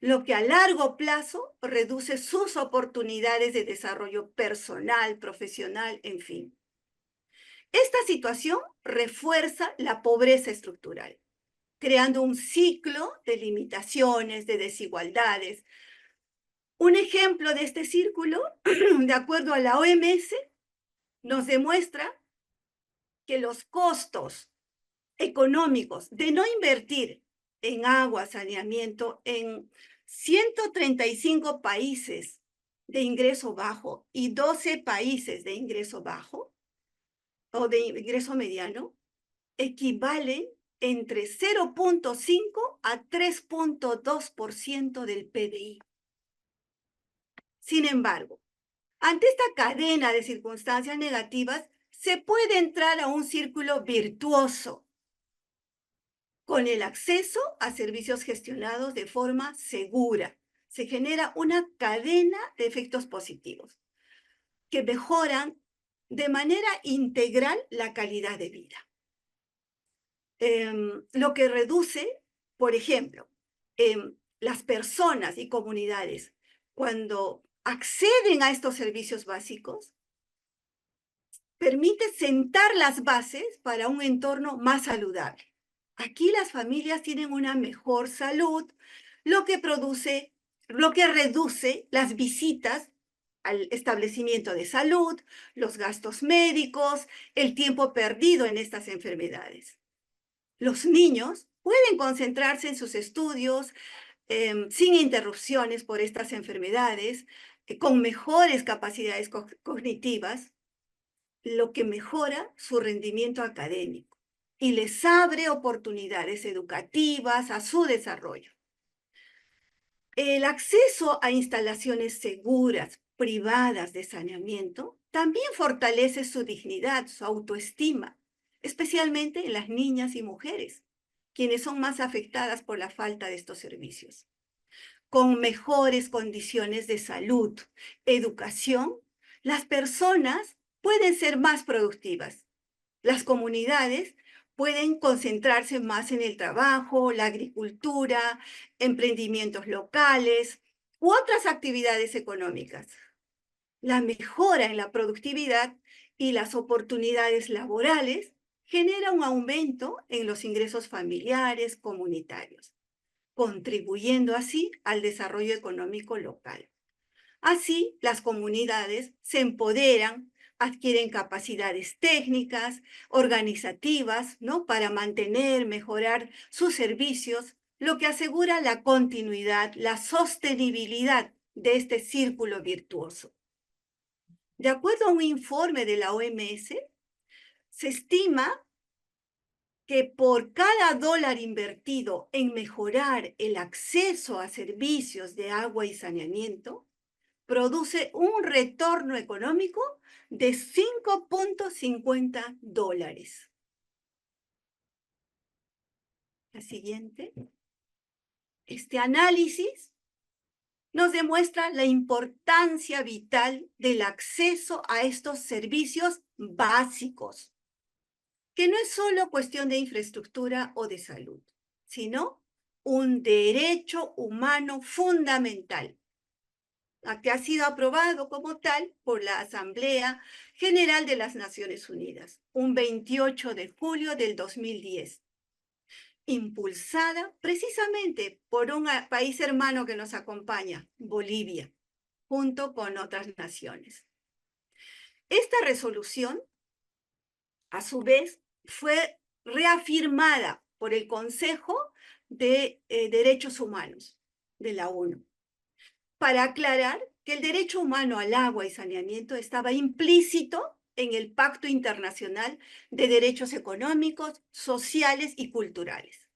lo que a largo plazo reduce sus oportunidades de desarrollo personal, profesional, en fin. Esta situación refuerza la pobreza estructural, creando un ciclo de limitaciones, de desigualdades. Un ejemplo de este círculo, de acuerdo a la OMS, nos demuestra que los costos económicos de no invertir en agua, saneamiento, en 135 países de ingreso bajo y 12 países de ingreso bajo o de ingreso mediano, equivalen entre 0.5 a 3.2% del PBI. Sin embargo, ante esta cadena de circunstancias negativas, se puede entrar a un círculo virtuoso con el acceso a servicios gestionados de forma segura. Se genera una cadena de efectos positivos que mejoran de manera integral la calidad de vida. Lo que reduce, por ejemplo, las personas y comunidades cuando acceden a estos servicios básicos, permite sentar las bases para un entorno más saludable. Aquí las familias tienen una mejor salud, lo que reduce las visitas al establecimiento de salud, los gastos médicos, el tiempo perdido en estas enfermedades. Los niños pueden concentrarse en sus estudios sin interrupciones por estas enfermedades, con mejores capacidades cognitivas, lo que mejora su rendimiento académico y les abre oportunidades educativas a su desarrollo. El acceso a instalaciones seguras, privadas de saneamiento, también fortalece su dignidad, su autoestima, especialmente en las niñas y mujeres, quienes son más afectadas por la falta de estos servicios. Con mejores condiciones de salud, educación, las personas pueden ser más productivas. Las comunidades pueden concentrarse más en el trabajo, la agricultura, emprendimientos locales u otras actividades económicas. La mejora en la productividad y las oportunidades laborales genera un aumento en los ingresos familiares, comunitarios, contribuyendo así al desarrollo económico local. Así, las comunidades se empoderan, adquieren capacidades técnicas, organizativas, ¿no? Para mantener, mejorar sus servicios, lo que asegura la continuidad, la sostenibilidad de este círculo virtuoso. De acuerdo a un informe de la OMS, se estima que por cada dólar invertido en mejorar el acceso a servicios de agua y saneamiento, produce un retorno económico de $5.50. La siguiente. Este análisis nos demuestra la importancia vital del acceso a estos servicios básicos, que no es solo cuestión de infraestructura o de salud, sino un derecho humano fundamental, que ha sido aprobado como tal por la Asamblea General de las Naciones Unidas, un 28 de julio del 2010, impulsada precisamente por un país hermano que nos acompaña, Bolivia, junto con otras naciones. Esta resolución, a su vez, fue reafirmada por el Consejo de Derechos Humanos de la ONU, para aclarar que el derecho humano al agua y saneamiento estaba implícito en el Pacto Internacional de Derechos Económicos, Sociales y Culturales.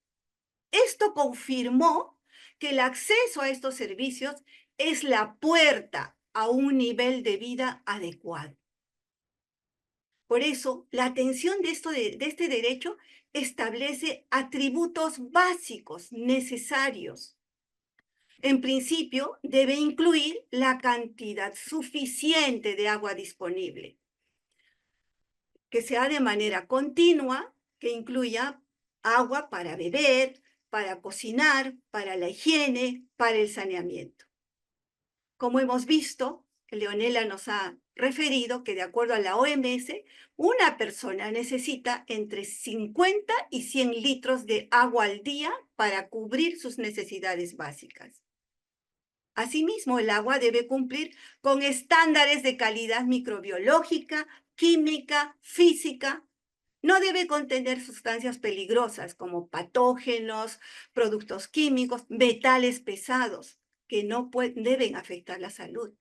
Esto confirmó que el acceso a estos servicios es la puerta a un nivel de vida adecuado. Por eso, la atención de este derecho establece atributos básicos necesarios. En principio, debe incluir la cantidad suficiente de agua disponible, que sea de manera continua, que incluya agua para beber, para cocinar, para la higiene, para el saneamiento. Como hemos visto, Leonela nos ha referido que de acuerdo a la OMS, una persona necesita entre 50 y 100 litros de agua al día para cubrir sus necesidades básicas. Asimismo, el agua debe cumplir con estándares de calidad microbiológica, química, física. No debe contener sustancias peligrosas como patógenos, productos químicos, metales pesados que no deben afectar la salud.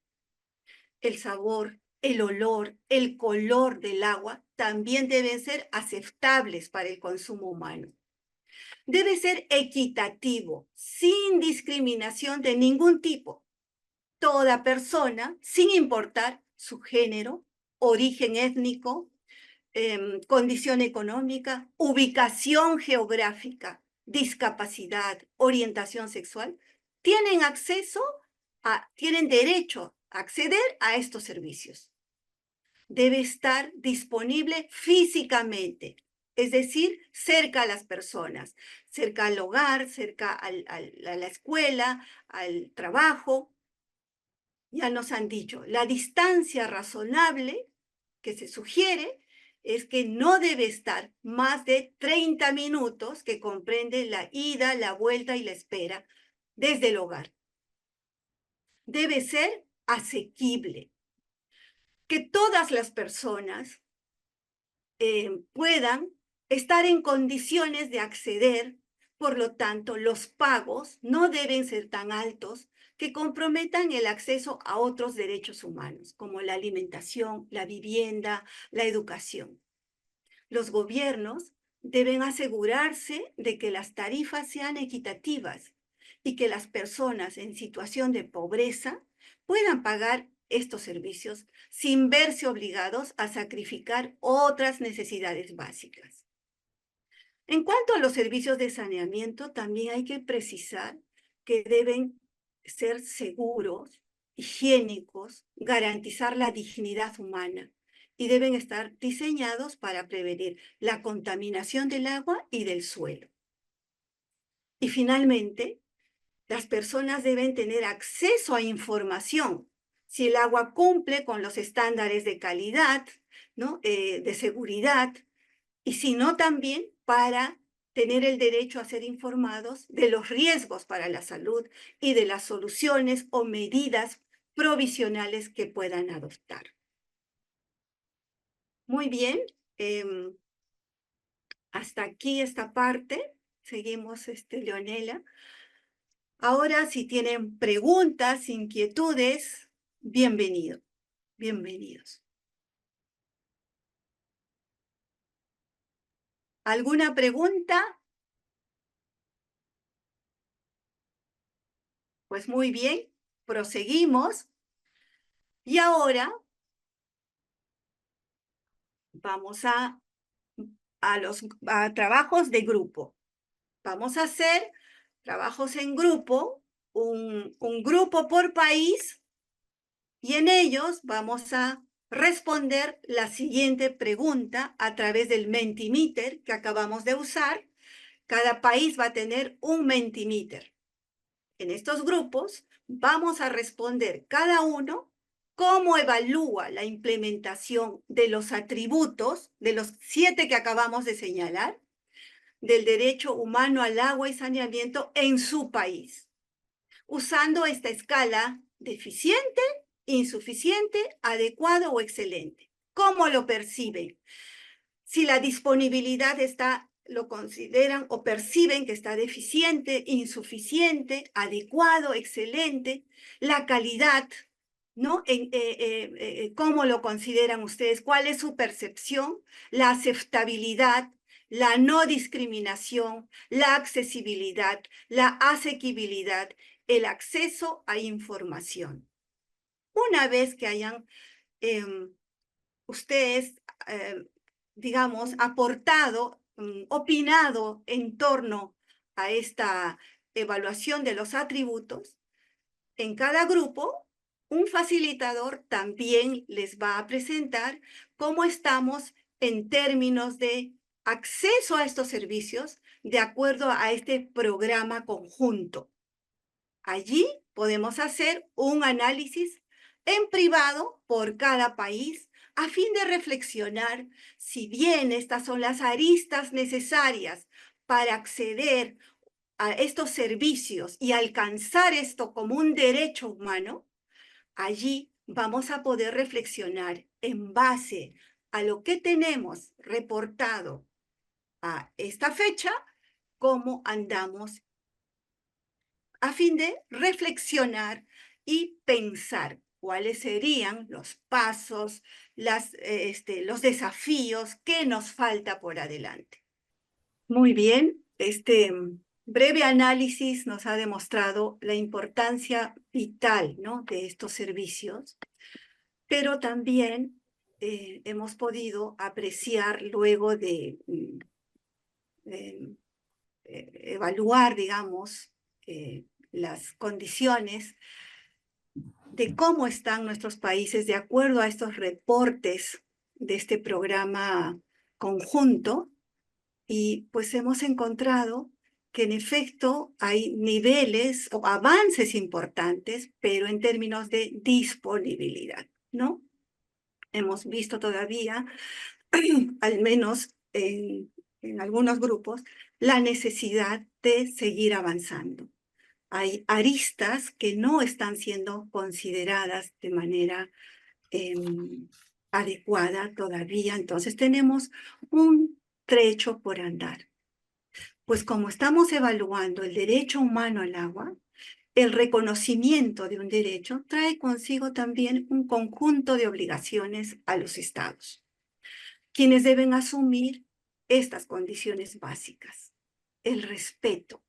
El sabor, el olor, el color del agua también deben ser aceptables para el consumo humano. Debe ser equitativo, sin discriminación de ningún tipo. Toda persona, sin importar su género, origen étnico, condición económica, ubicación geográfica, discapacidad, orientación sexual, tienen derecho a acceder a estos servicios. Debe estar disponible físicamente, es decir, cerca a las personas, cerca al hogar, cerca a la escuela, al trabajo. Ya nos han dicho, la distancia razonable que se sugiere es que no debe estar más de 30 minutos, que comprende la ida, la vuelta y la espera desde el hogar. Debe ser asequible, que todas las personas puedan estar en condiciones de acceder. Por lo tanto, los pagos no deben ser tan altos que comprometan el acceso a otros derechos humanos, como la alimentación, la vivienda, la educación. Los gobiernos deben asegurarse de que las tarifas sean equitativas y que las personas en situación de pobreza puedan pagar estos servicios sin verse obligados a sacrificar otras necesidades básicas. En cuanto a los servicios de saneamiento, también hay que precisar que deben ser seguros, higiénicos, garantizar la dignidad humana y deben estar diseñados para prevenir la contaminación del agua y del suelo. Y finalmente, las personas deben tener acceso a información. Si el agua cumple con los estándares de calidad, ¿no? De seguridad, y si no también para tener el derecho a ser informados de los riesgos para la salud y de las soluciones o medidas provisionales que puedan adoptar. Muy bien, hasta aquí esta parte. Seguimos, Leonela. Ahora, si tienen preguntas, inquietudes, bienvenidos. ¿Alguna pregunta? Pues muy bien, proseguimos. Y ahora vamos a trabajos de grupo. Vamos a hacer trabajos en grupo, un grupo por país, y en ellos vamos a responder la siguiente pregunta a través del Mentimeter que acabamos de usar. Cada país va a tener un Mentimeter. En estos grupos vamos a responder cada uno cómo evalúa la implementación de los atributos, de los 7 que acabamos de señalar, del derecho humano al agua y saneamiento en su país, usando esta escala deficiente, insuficiente, adecuado o excelente. ¿Cómo lo perciben? Si la disponibilidad lo consideran o perciben que está deficiente, insuficiente, adecuado, excelente, la calidad, ¿no? ¿Cómo lo consideran ustedes? ¿Cuál es su percepción? La aceptabilidad, la no discriminación, la accesibilidad, la asequibilidad, el acceso a información. Una vez que hayan ustedes, digamos, aportado, opinado en torno a esta evaluación de los atributos, en cada grupo, un facilitador también les va a presentar cómo estamos en términos de acceso a estos servicios de acuerdo a este programa conjunto. Allí podemos hacer un análisis en privado por cada país a fin de reflexionar si bien estas son las aristas necesarias para acceder a estos servicios y alcanzar esto como un derecho humano. Allí vamos a poder reflexionar en base a lo que tenemos reportado a esta fecha, cómo andamos, a fin de reflexionar y pensar cuáles serían los pasos, los desafíos que nos falta por adelante. Muy bien, este breve análisis nos ha demostrado la importancia vital, ¿no?, de estos servicios, pero también hemos podido apreciar luego de evaluar, digamos, las condiciones de cómo están nuestros países de acuerdo a estos reportes de este programa conjunto, y pues hemos encontrado que en efecto hay niveles o avances importantes, pero en términos de disponibilidad, ¿no? Hemos visto todavía, al menos en algunos grupos, la necesidad de seguir avanzando. Hay aristas que no están siendo consideradas de manera adecuada todavía, entonces tenemos un trecho por andar. Pues como estamos evaluando el derecho humano al agua, el reconocimiento de un derecho trae consigo también un conjunto de obligaciones a los estados, quienes deben asumir estas condiciones básicas. El respeto.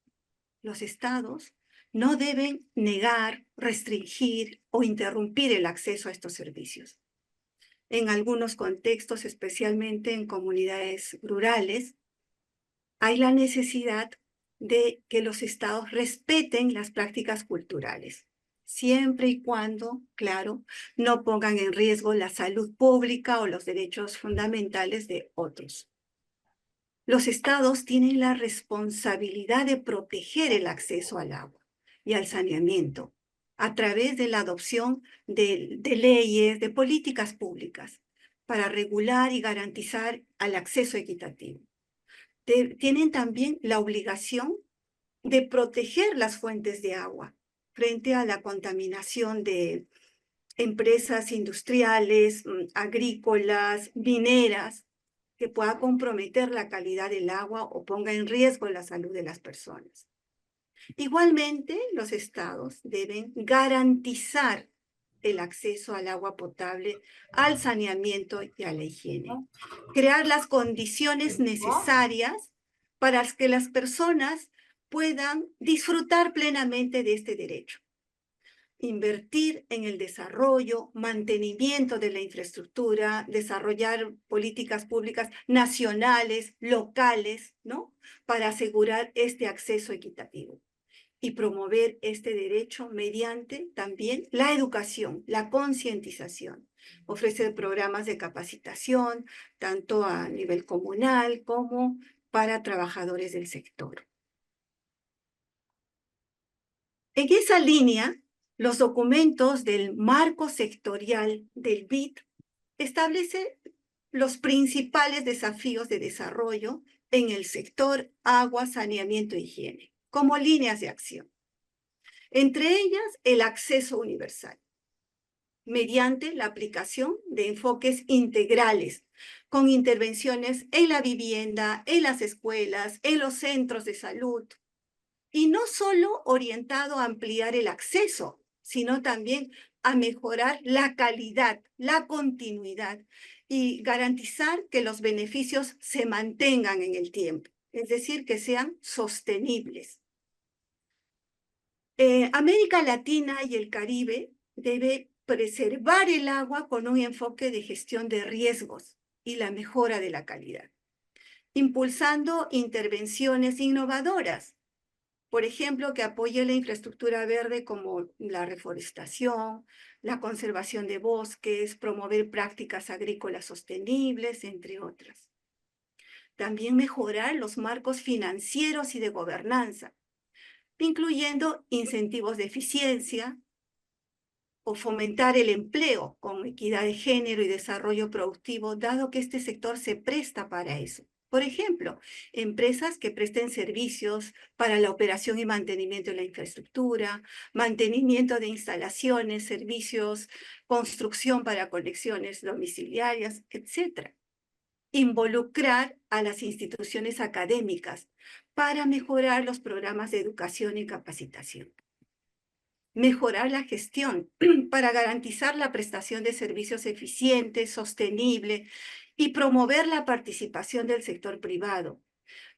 Los estados no deben negar, restringir o interrumpir el acceso a estos servicios. En algunos contextos, especialmente en comunidades rurales, hay la necesidad de que los estados respeten las prácticas culturales, siempre y cuando, claro, no pongan en riesgo la salud pública o los derechos fundamentales de otros. Los estados tienen la responsabilidad de proteger el acceso al agua y al saneamiento a través de la adopción de leyes, de políticas públicas para regular y garantizar el acceso equitativo. Tienen también la obligación de proteger las fuentes de agua frente a la contaminación de empresas industriales, agrícolas, mineras, que pueda comprometer la calidad del agua o ponga en riesgo la salud de las personas. Igualmente, los estados deben garantizar el acceso al agua potable, al saneamiento y a la higiene. Crear las condiciones necesarias para que las personas puedan disfrutar plenamente de este derecho. Invertir en el desarrollo, mantenimiento de la infraestructura, desarrollar políticas públicas nacionales, locales, ¿no? Para asegurar este acceso equitativo y promover este derecho mediante también la educación, la concientización. Ofrecer programas de capacitación, tanto a nivel comunal como para trabajadores del sector. En esa línea, los documentos del marco sectorial del BID establecen los principales desafíos de desarrollo en el sector agua, saneamiento e higiene, como líneas de acción. Entre ellas, el acceso universal, mediante la aplicación de enfoques integrales, con intervenciones en la vivienda, en las escuelas, en los centros de salud, y no solo orientado a ampliar el acceso, sino también a mejorar la calidad, la continuidad y garantizar que los beneficios se mantengan en el tiempo, es decir, que sean sostenibles. América Latina y el Caribe debe preservar el agua con un enfoque de gestión de riesgos y la mejora de la calidad, impulsando intervenciones innovadoras, por ejemplo, que apoye la infraestructura verde como la reforestación, la conservación de bosques, promover prácticas agrícolas sostenibles, entre otras. También mejorar los marcos financieros y de gobernanza, incluyendo incentivos de eficiencia o fomentar el empleo con equidad de género y desarrollo productivo, dado que este sector se presta para eso. Por ejemplo, empresas que presten servicios para la operación y mantenimiento de la infraestructura, mantenimiento de instalaciones, servicios, construcción para conexiones domiciliarias, etc. Involucrar a las instituciones académicas para mejorar los programas de educación y capacitación. Mejorar la gestión para garantizar la prestación de servicios eficientes, sostenible y promover la participación del sector privado.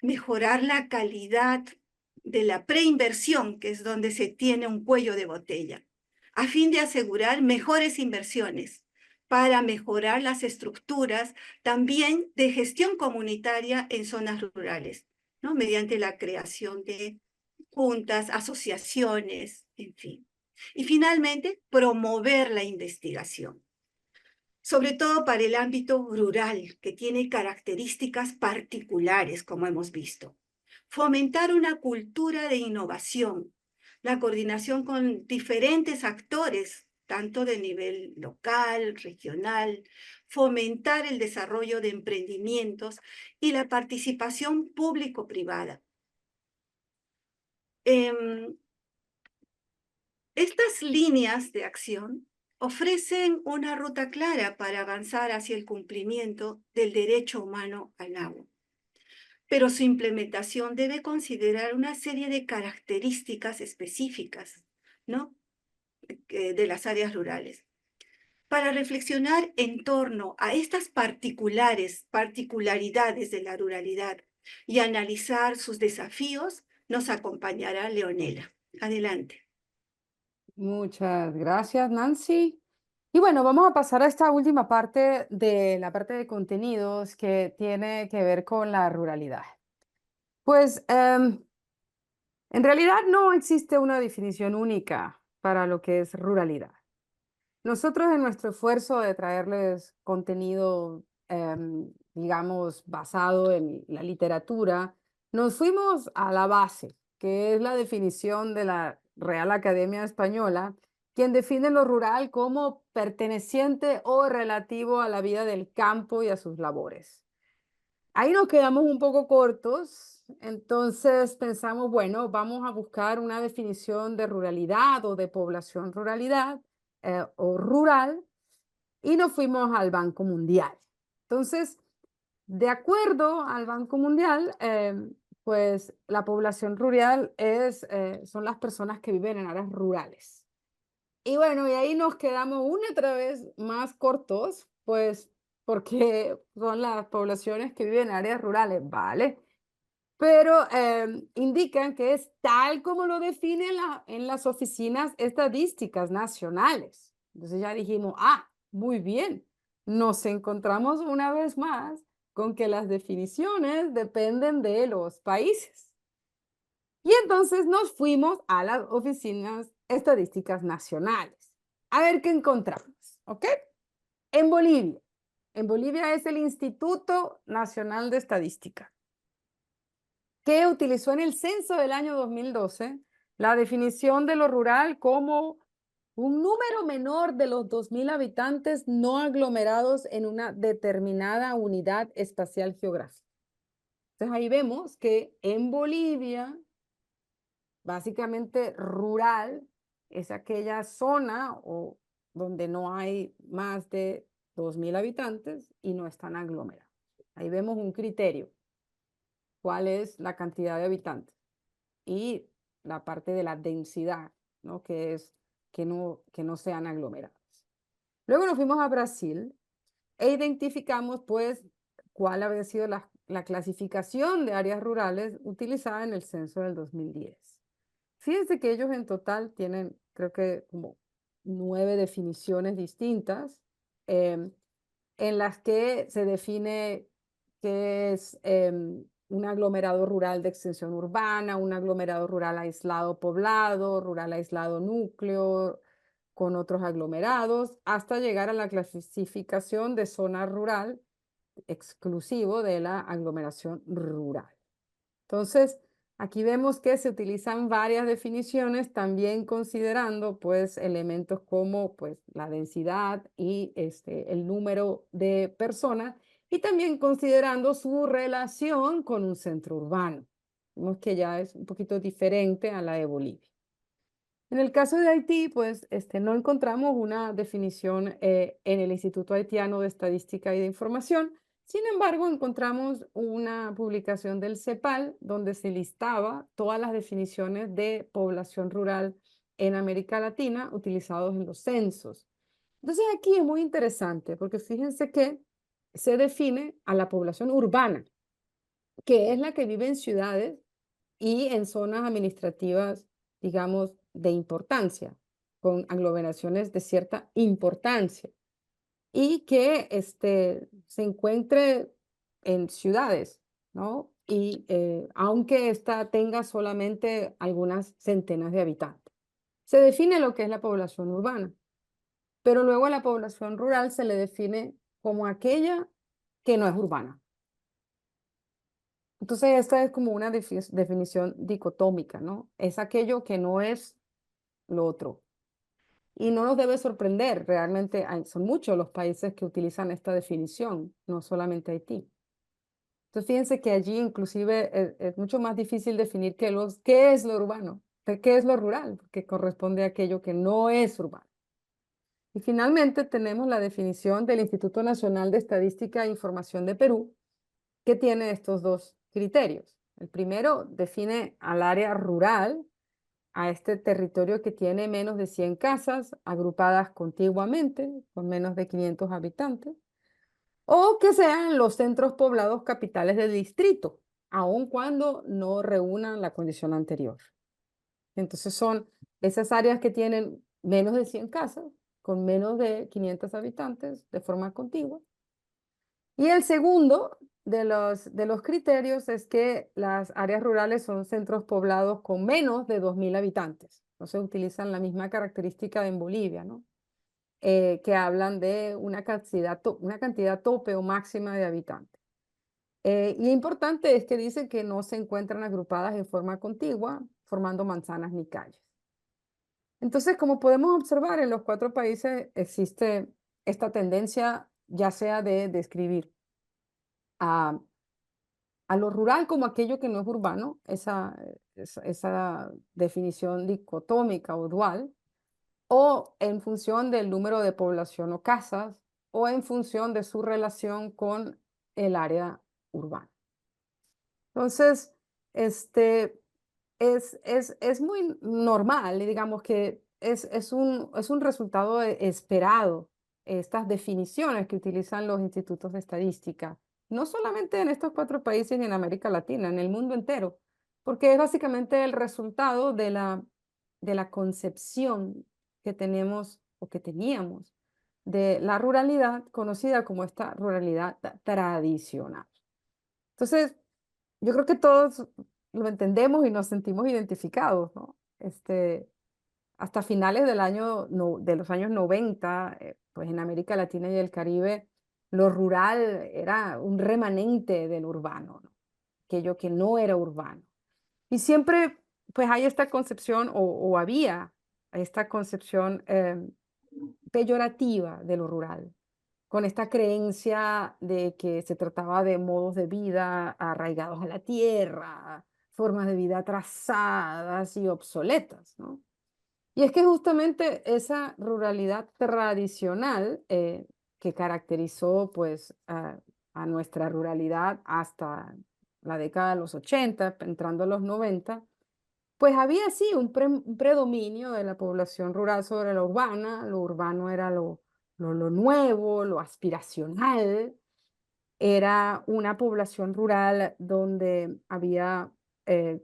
Mejorar la calidad de la preinversión, que es donde se tiene un cuello de botella, a fin de asegurar mejores inversiones para mejorar las estructuras también de gestión comunitaria en zonas rurales, ¿no? Mediante la creación de juntas, asociaciones, en fin. Y finalmente, promover la investigación, sobre todo para el ámbito rural, que tiene características particulares, como hemos visto. Fomentar una cultura de innovación, la coordinación con diferentes actores, tanto de nivel local, regional, fomentar el desarrollo de emprendimientos y la participación público-privada. Estas líneas de acción ofrecen una ruta clara para avanzar hacia el cumplimiento del derecho humano al agua. Pero su implementación debe considerar una serie de características específicas, ¿no? De las áreas rurales. Para reflexionar en torno a estas particularidades de la ruralidad y analizar sus desafíos, nos acompañará Leonela. Adelante. Muchas gracias, Nancy. Y bueno, vamos a pasar a esta última parte de la parte de contenidos que tiene que ver con la ruralidad. Pues en realidad no existe una definición única para lo que es ruralidad. Nosotros en nuestro esfuerzo de traerles contenido, digamos, basado en la literatura, nos fuimos a la base, que es la definición de la Real Academia Española, quien define lo rural como perteneciente o relativo a la vida del campo y a sus labores. Ahí nos quedamos un poco cortos, entonces pensamos, bueno, vamos a buscar una definición de ruralidad o de población ruralidad o rural y nos fuimos al Banco Mundial. Entonces, de acuerdo al Banco Mundial, pues la población rural son las personas que viven en áreas rurales. Y bueno, y ahí nos quedamos una otra vez más cortos, pues porque son las poblaciones que viven en áreas rurales, ¿vale? Pero indican que es tal como lo definen en las oficinas estadísticas nacionales. Entonces ya dijimos, ah, muy bien, nos encontramos una vez más con que las definiciones dependen de los países. Y entonces nos fuimos a las oficinas estadísticas nacionales. A ver qué encontramos, ¿ok? En Bolivia. En Bolivia es el Instituto Nacional de Estadística, que utilizó en el censo del año 2012 la definición de lo rural como un número menor de los 2.000 habitantes no aglomerados en una determinada unidad espacial geográfica. Entonces ahí vemos que en Bolivia básicamente rural es aquella zona o donde no hay más de 2.000 habitantes y no están aglomerados. Ahí vemos un criterio, cuál es la cantidad de habitantes y la parte de la densidad, ¿no? Que es que no sean aglomerados. Luego nos fuimos a Brasil e identificamos pues cuál había sido la clasificación de áreas rurales utilizada en el censo del 2010. Fíjense que ellos en total tienen, creo que como 9 definiciones distintas, em, en las que se define qué es un aglomerado rural de extensión urbana, un aglomerado rural aislado poblado, rural aislado núcleo, con otros aglomerados, hasta llegar a la clasificación de zona rural exclusivo de la aglomeración rural. Entonces, aquí vemos que se utilizan varias definiciones, también considerando pues elementos como pues la densidad y el número de personas y también considerando su relación con un centro urbano. Vemos que ya es un poquito diferente a la de Bolivia. En el caso de Haití, pues no encontramos una definición en el Instituto Haitiano de Estadística y de Información. Sin embargo, encontramos una publicación del CEPAL donde se listaba todas las definiciones de población rural en América Latina utilizados en los censos. Entonces aquí es muy interesante porque fíjense que se define a la población urbana, que es la que vive en ciudades y en zonas administrativas, digamos, de importancia, con aglomeraciones de cierta importancia y que se encuentre en ciudades, ¿no? Y aunque ésta tenga solamente algunas centenas de habitantes. Se define lo que es la población urbana, pero luego a la población rural se le define como aquella que no es urbana. Entonces, esta es como una definición dicotómica, ¿no? Es aquello que no es lo otro. Y no nos debe sorprender, realmente son muchos los países que utilizan esta definición, no solamente Haití. Entonces, fíjense que allí inclusive es mucho más difícil definir qué es lo urbano, qué es lo rural, porque corresponde a aquello que no es urbano. Y finalmente tenemos la definición del Instituto Nacional de Estadística e Información de Perú, que tiene estos dos criterios. El primero define al área rural, a este territorio que tiene menos de 100 casas agrupadas contiguamente, con menos de 500 habitantes, o que sean los centros poblados capitales del distrito, aun cuando no reúnan la condición anterior. Entonces son esas áreas que tienen menos de 100 casas, con menos de 500 habitantes de forma contigua, Y el segundo de los criterios es que las áreas rurales son centros poblados con menos de 2.000 habitantes. Entonces utilizan la misma característica en Bolivia, ¿no? Que hablan de una cantidad tope o máxima de habitantes. Y importante es que dicen que no se encuentran agrupadas en forma contigua, formando manzanas ni calles. Entonces, como podemos observar, en los 4 países existe esta tendencia, ya sea de describir a, a lo rural como aquello que no es urbano, esa definición dicotómica o dual, o en función del número de población o casas, o en función de su relación con el área urbana. Entonces, este, es muy normal, y digamos que es un resultado esperado, estas definiciones que utilizan los institutos de estadística, no solamente en estos 4 países ni en América Latina, en el mundo entero, porque es básicamente el resultado de la concepción que tenemos o que teníamos de la ruralidad conocida como esta ruralidad tradicional. Entonces, yo creo que todos lo entendemos y nos sentimos identificados, ¿no? Hasta finales de los años 90, pues en América Latina y el Caribe, lo rural era un remanente del urbano, ¿no? Aquello que no era urbano. Y siempre, pues hay esta concepción, o había esta concepción peyorativa de lo rural, con esta creencia de que se trataba de modos de vida arraigados a la tierra, formas de vida atrasadas y obsoletas, ¿no? Y es que justamente esa ruralidad tradicional que caracterizó pues a nuestra ruralidad hasta la década de los 80, entrando a los 90, pues había sí un predominio de la población rural sobre la urbana. Lo urbano era lo nuevo, lo aspiracional. Era una población rural donde había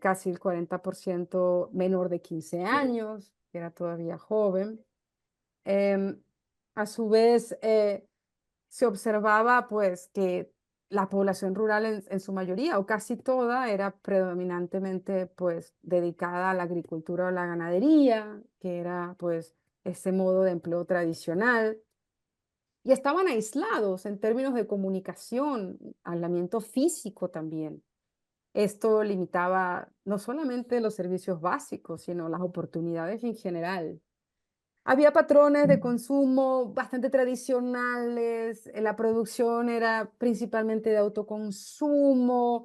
casi el 40% menor de 15 años, que era todavía joven. Em, a su vez, se observaba pues que la población rural en su mayoría o casi toda era predominantemente pues dedicada a la agricultura o la ganadería, que era pues ese modo de empleo tradicional. Y estaban aislados en términos de comunicación, aislamiento físico también. Esto limitaba no solamente los servicios básicos, sino las oportunidades en general. Había patrones de consumo bastante tradicionales, la producción era principalmente de autoconsumo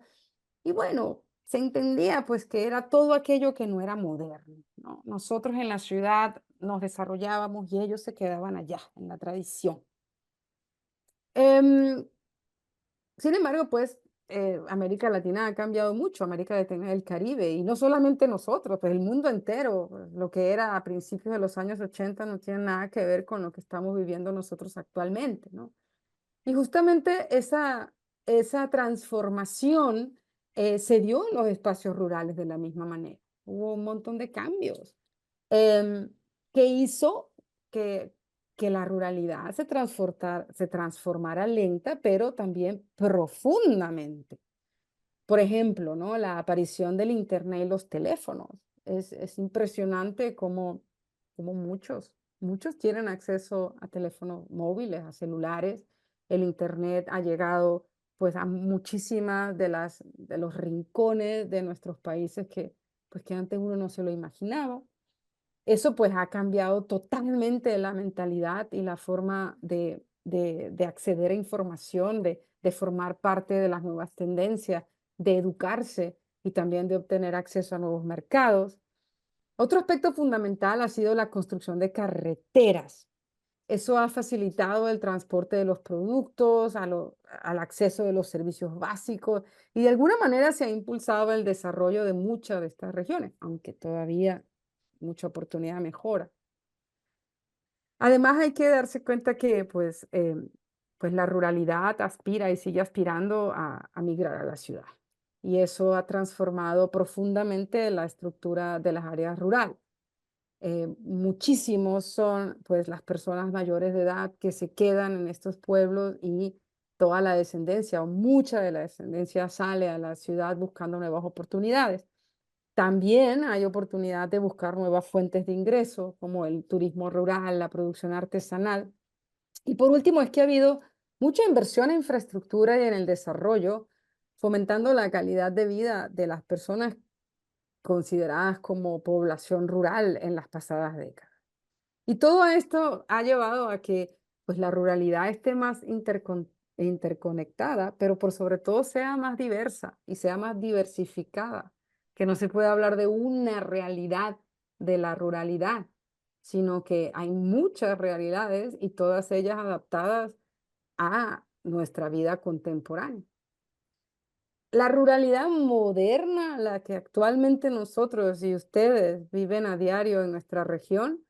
y bueno, se entendía pues que era todo aquello que no era moderno, ¿no? Nosotros en la ciudad nos desarrollábamos y ellos se quedaban allá, en la tradición. Em, Sin embargo, pues América Latina ha cambiado mucho, América Latina y el Caribe, y no solamente nosotros, pues el mundo entero, pues, lo que era a principios de los años 80 no tiene nada que ver con lo que estamos viviendo nosotros actualmente, ¿no? Y justamente esa transformación se dio en los espacios rurales de la misma manera. Hubo un montón de cambios em, que hizo que, que la ruralidad se transformara lenta, pero también profundamente. Por ejemplo, ¿no? La aparición del Internet y los teléfonos. Es impresionante cómo muchos tienen acceso a teléfonos móviles, a celulares. El Internet ha llegado pues a muchísimas de los rincones de nuestros países pues, que antes uno no se lo imaginaba. Eso pues ha cambiado totalmente la mentalidad y la forma de acceder a información, de formar parte de las nuevas tendencias, de educarse y también de obtener acceso a nuevos mercados. Otro aspecto fundamental ha sido la construcción de carreteras. Eso ha facilitado el transporte de los productos, al acceso de los servicios básicos y de alguna manera se ha impulsado el desarrollo de muchas de estas regiones, aunque todavía mucha oportunidad de mejora. Además, hay que darse cuenta que pues la ruralidad aspira y sigue aspirando a migrar a la ciudad. Y eso ha transformado profundamente la estructura de las áreas rurales. Muchísimos son pues las personas mayores de edad que se quedan en estos pueblos y toda la descendencia o mucha de la descendencia sale a la ciudad buscando nuevas oportunidades. También hay oportunidad de buscar nuevas fuentes de ingreso, como el turismo rural, la producción artesanal. Y por último, es que ha habido mucha inversión en infraestructura y en el desarrollo, fomentando la calidad de vida de las personas consideradas como población rural en las pasadas décadas. Y todo esto ha llevado a que pues, la ruralidad esté más interconectada, pero por sobre todo sea más diversa y sea más diversificada, que no se puede hablar de una realidad de la ruralidad, sino que hay muchas realidades y todas ellas adaptadas a nuestra vida contemporánea. La ruralidad moderna, la que actualmente nosotros y ustedes viven a diario en nuestra región,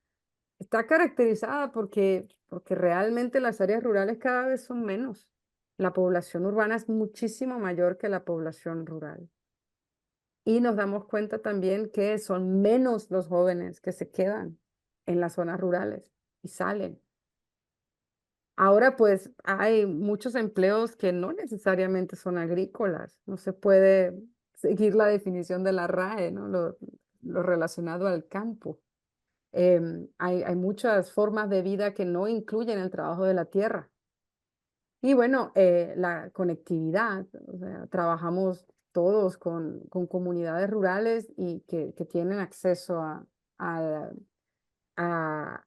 está caracterizada porque realmente las áreas rurales cada vez son menos. La población urbana es muchísimo mayor que la población rural. Y nos damos cuenta también que son menos los jóvenes que se quedan en las zonas rurales y salen. Ahora pues hay muchos empleos que no necesariamente son agrícolas. No se puede seguir la definición de la RAE, ¿no? Lo relacionado al campo. Hay muchas formas de vida que no incluyen el trabajo de la tierra. Y bueno, la conectividad, o sea, trabajamos todos con comunidades rurales y que tienen acceso a, a, a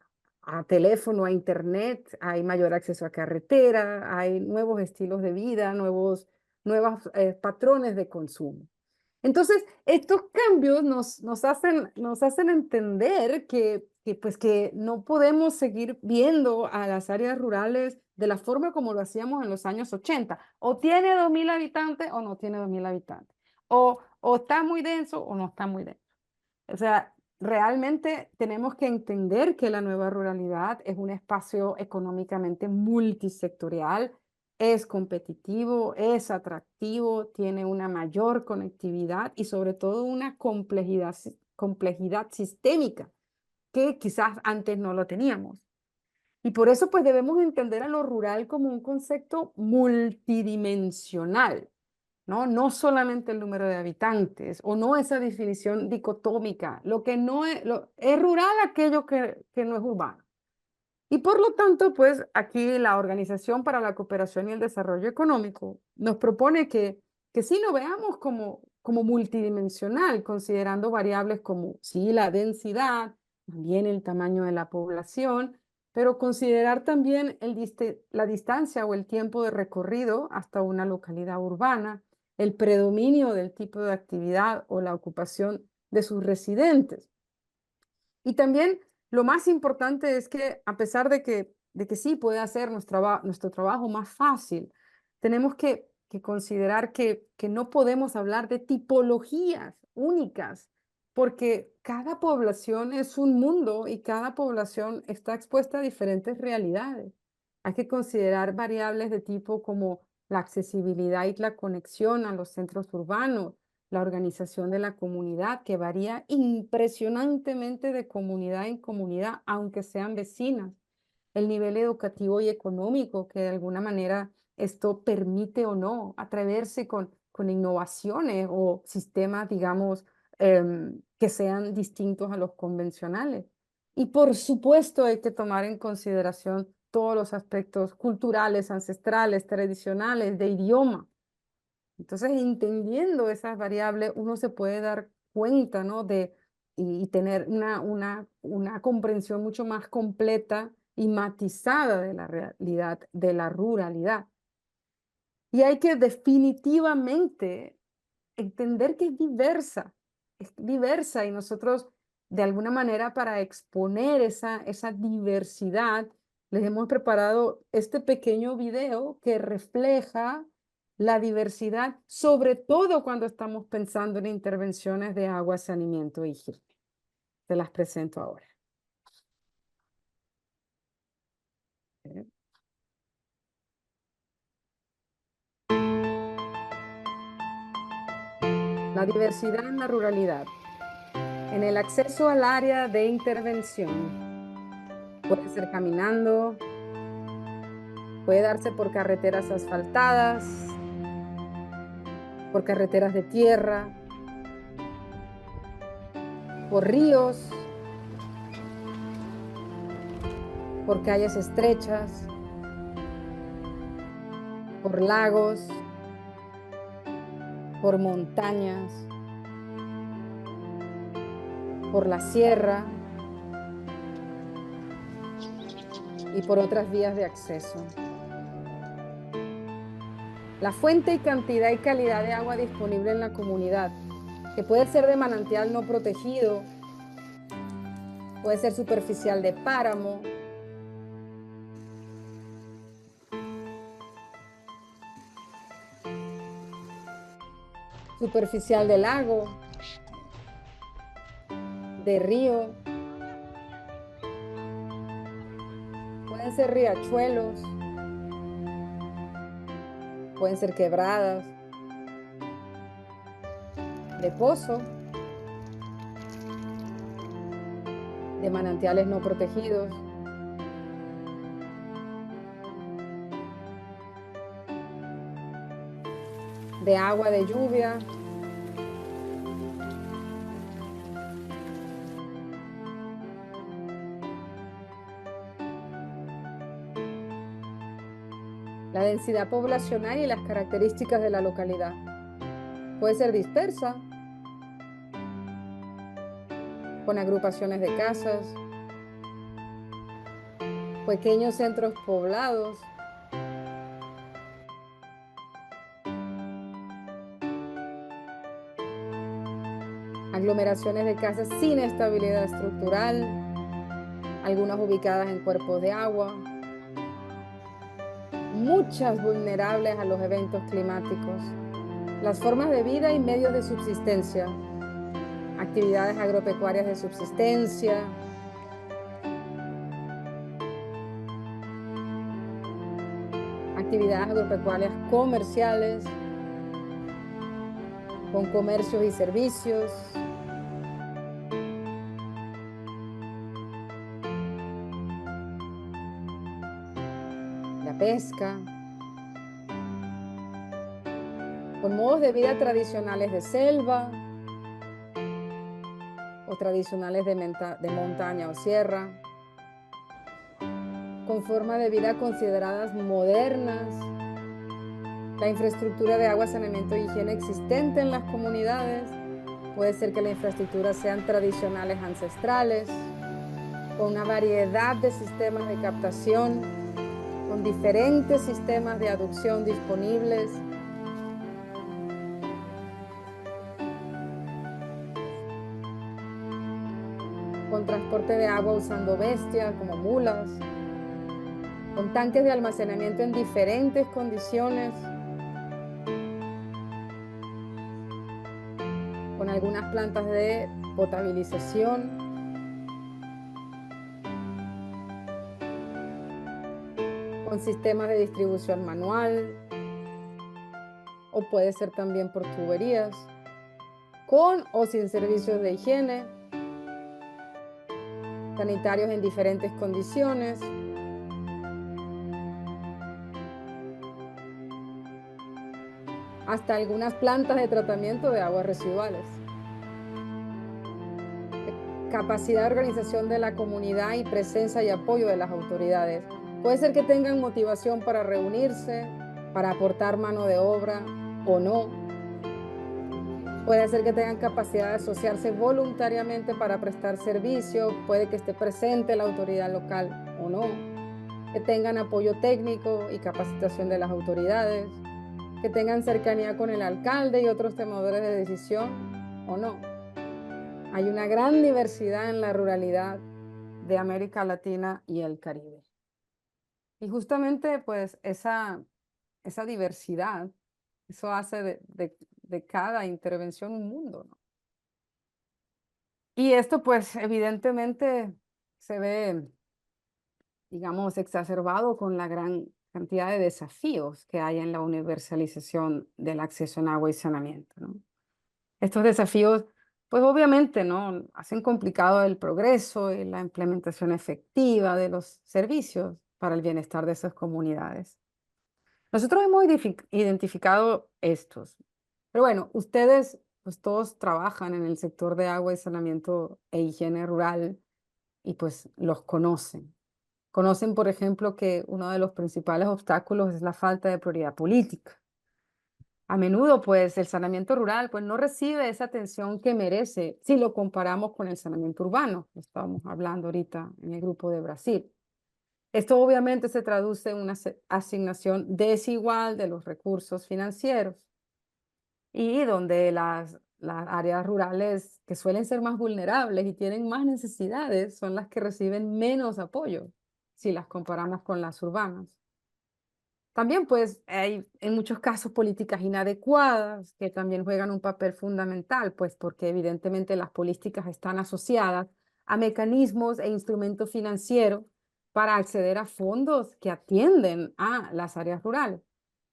teléfono, a internet, hay mayor acceso a carretera, hay nuevos estilos de vida, nuevos patrones de consumo. Entonces, estos cambios nos hacen entender pues, que no podemos seguir viendo a las áreas rurales de la forma como lo hacíamos en los años 80. O tiene 2.000 habitantes o no tiene 2.000 habitantes. O está muy denso o no está muy denso. O sea, realmente tenemos que entender que la nueva ruralidad es un espacio económicamente multisectorial, es competitivo, es atractivo, tiene una mayor conectividad y sobre todo una complejidad sistémica que quizás antes no lo teníamos. Y por eso pues debemos entender a lo rural como un concepto multidimensional, ¿no? No solamente el número de habitantes o no esa definición dicotómica. Lo que no es rural aquello que no es urbano. Y por lo tanto, pues aquí la Organización para la Cooperación y el Desarrollo Económico nos propone que sí lo veamos como multidimensional, considerando variables como, sí, la densidad, también el tamaño de la población, pero considerar también la distancia o el tiempo de recorrido hasta una localidad urbana, el predominio del tipo de actividad o la ocupación de sus residentes. Y también lo más importante es que a pesar de que sí puede hacer nuestro trabajo más fácil, tenemos que considerar que no podemos hablar de tipologías únicas, porque cada población es un mundo y cada población está expuesta a diferentes realidades. Hay que considerar variables de tipo como la accesibilidad y la conexión a los centros urbanos, la organización de la comunidad, que varía impresionantemente de comunidad en comunidad, aunque sean vecinas, el nivel educativo y económico, que de alguna manera esto permite o no atreverse con innovaciones o sistemas, digamos, que sean distintos a los convencionales. Y por supuesto hay que tomar en consideración todos los aspectos culturales, ancestrales, tradicionales, de idioma. Entonces, entendiendo esas variables, uno se puede dar cuenta, ¿no? Y tener una comprensión mucho más completa y matizada de la realidad, de la ruralidad. Y hay que definitivamente entender que es diversa y nosotros de alguna manera para exponer esa diversidad les hemos preparado este pequeño video que refleja la diversidad, sobre todo cuando estamos pensando en intervenciones de agua, saneamiento y higiene. Te las presento ahora. La diversidad en la ruralidad. En el acceso al área de intervención. Puede ser caminando, Puede darse por carreteras asfaltadas, por carreteras de tierra, por ríos, por calles estrechas, por lagos, por montañas, por la sierra y por otras vías de acceso. La fuente y cantidad y calidad de agua disponible en la comunidad, que puede ser de manantial no protegido, puede ser superficial de páramo, superficial de lago, de río, pueden ser riachuelos, pueden ser quebradas, de pozo, de manantiales no protegidos, de agua de lluvia, la densidad poblacional y las características de la localidad. Puede ser dispersa, con agrupaciones de casas, pequeños centros poblados, aglomeraciones de casas sin estabilidad estructural, algunas ubicadas en cuerpos de agua, muchas vulnerables a los eventos climáticos, las formas de vida y medios de subsistencia, actividades agropecuarias de subsistencia, actividades agropecuarias comerciales, con comercios y servicios, la pesca, con modos de vida tradicionales de selva o tradicionales de montaña o sierra, con formas de vida consideradas modernas, la infraestructura de agua, saneamiento y higiene existente en las comunidades. Puede ser que la infraestructura sean tradicionales ancestrales, con una variedad de sistemas de captación, con diferentes sistemas de aducción disponibles. Con transporte de agua usando bestias como mulas, con tanques de almacenamiento en diferentes condiciones, con algunas plantas de potabilización, con sistemas de distribución manual, o puede ser también por tuberías, con o sin servicios de higiene, sanitarios en diferentes condiciones, hasta algunas plantas de tratamiento de aguas residuales. Capacidad de organización de la comunidad y presencia y apoyo de las autoridades. Puede ser que tengan motivación para reunirse, para aportar mano de obra o no. Puede ser que tengan capacidad de asociarse voluntariamente para prestar servicio, puede que esté presente la autoridad local o no. Que tengan apoyo técnico y capacitación de las autoridades, que tengan cercanía con el alcalde y otros tomadores de decisión o no. Hay una gran diversidad en la ruralidad de América Latina y el Caribe. Y justamente pues esa diversidad, eso hace de cada intervención un mundo, ¿no? Y esto pues evidentemente se ve, digamos, exacerbado con la gran cantidad de desafíos que hay en la universalización del acceso en agua y saneamiento, ¿no? Estos desafíos, pues obviamente, ¿no?, hacen complicado el progreso y la implementación efectiva de los servicios para el bienestar de esas comunidades. Nosotros hemos identificado estos, pero bueno, ustedes pues todos trabajan en el sector de agua y saneamiento e higiene rural y pues los conocen. Conocen, por ejemplo, que uno de los principales obstáculos es la falta de prioridad política. A menudo, pues, el saneamiento rural, pues, no recibe esa atención que merece si lo comparamos con el saneamiento urbano, que estábamos hablando ahorita en el grupo de Brasil. Esto obviamente se traduce en una asignación desigual de los recursos financieros y donde las áreas rurales que suelen ser más vulnerables y tienen más necesidades son las que reciben menos apoyo si las comparamos con las urbanas. También, pues, hay en muchos casos políticas inadecuadas que también juegan un papel fundamental, pues, porque evidentemente las políticas están asociadas a mecanismos e instrumentos financieros para acceder a fondos que atienden a las áreas rurales.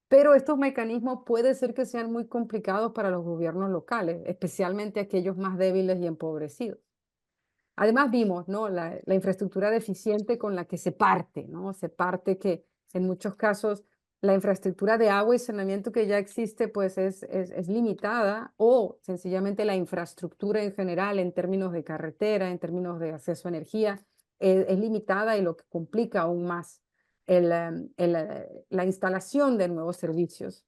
Pero estos mecanismos puede ser que sean muy complicados para los gobiernos locales, especialmente aquellos más débiles y empobrecidos. Además vimos, ¿no? La infraestructura deficiente con la que se parte, ¿no? Se parte que en muchos casos la infraestructura de agua y saneamiento que ya existe pues es limitada o sencillamente la infraestructura en general en términos de carretera, en términos de acceso a energía, es limitada y lo que complica aún más la instalación de nuevos servicios.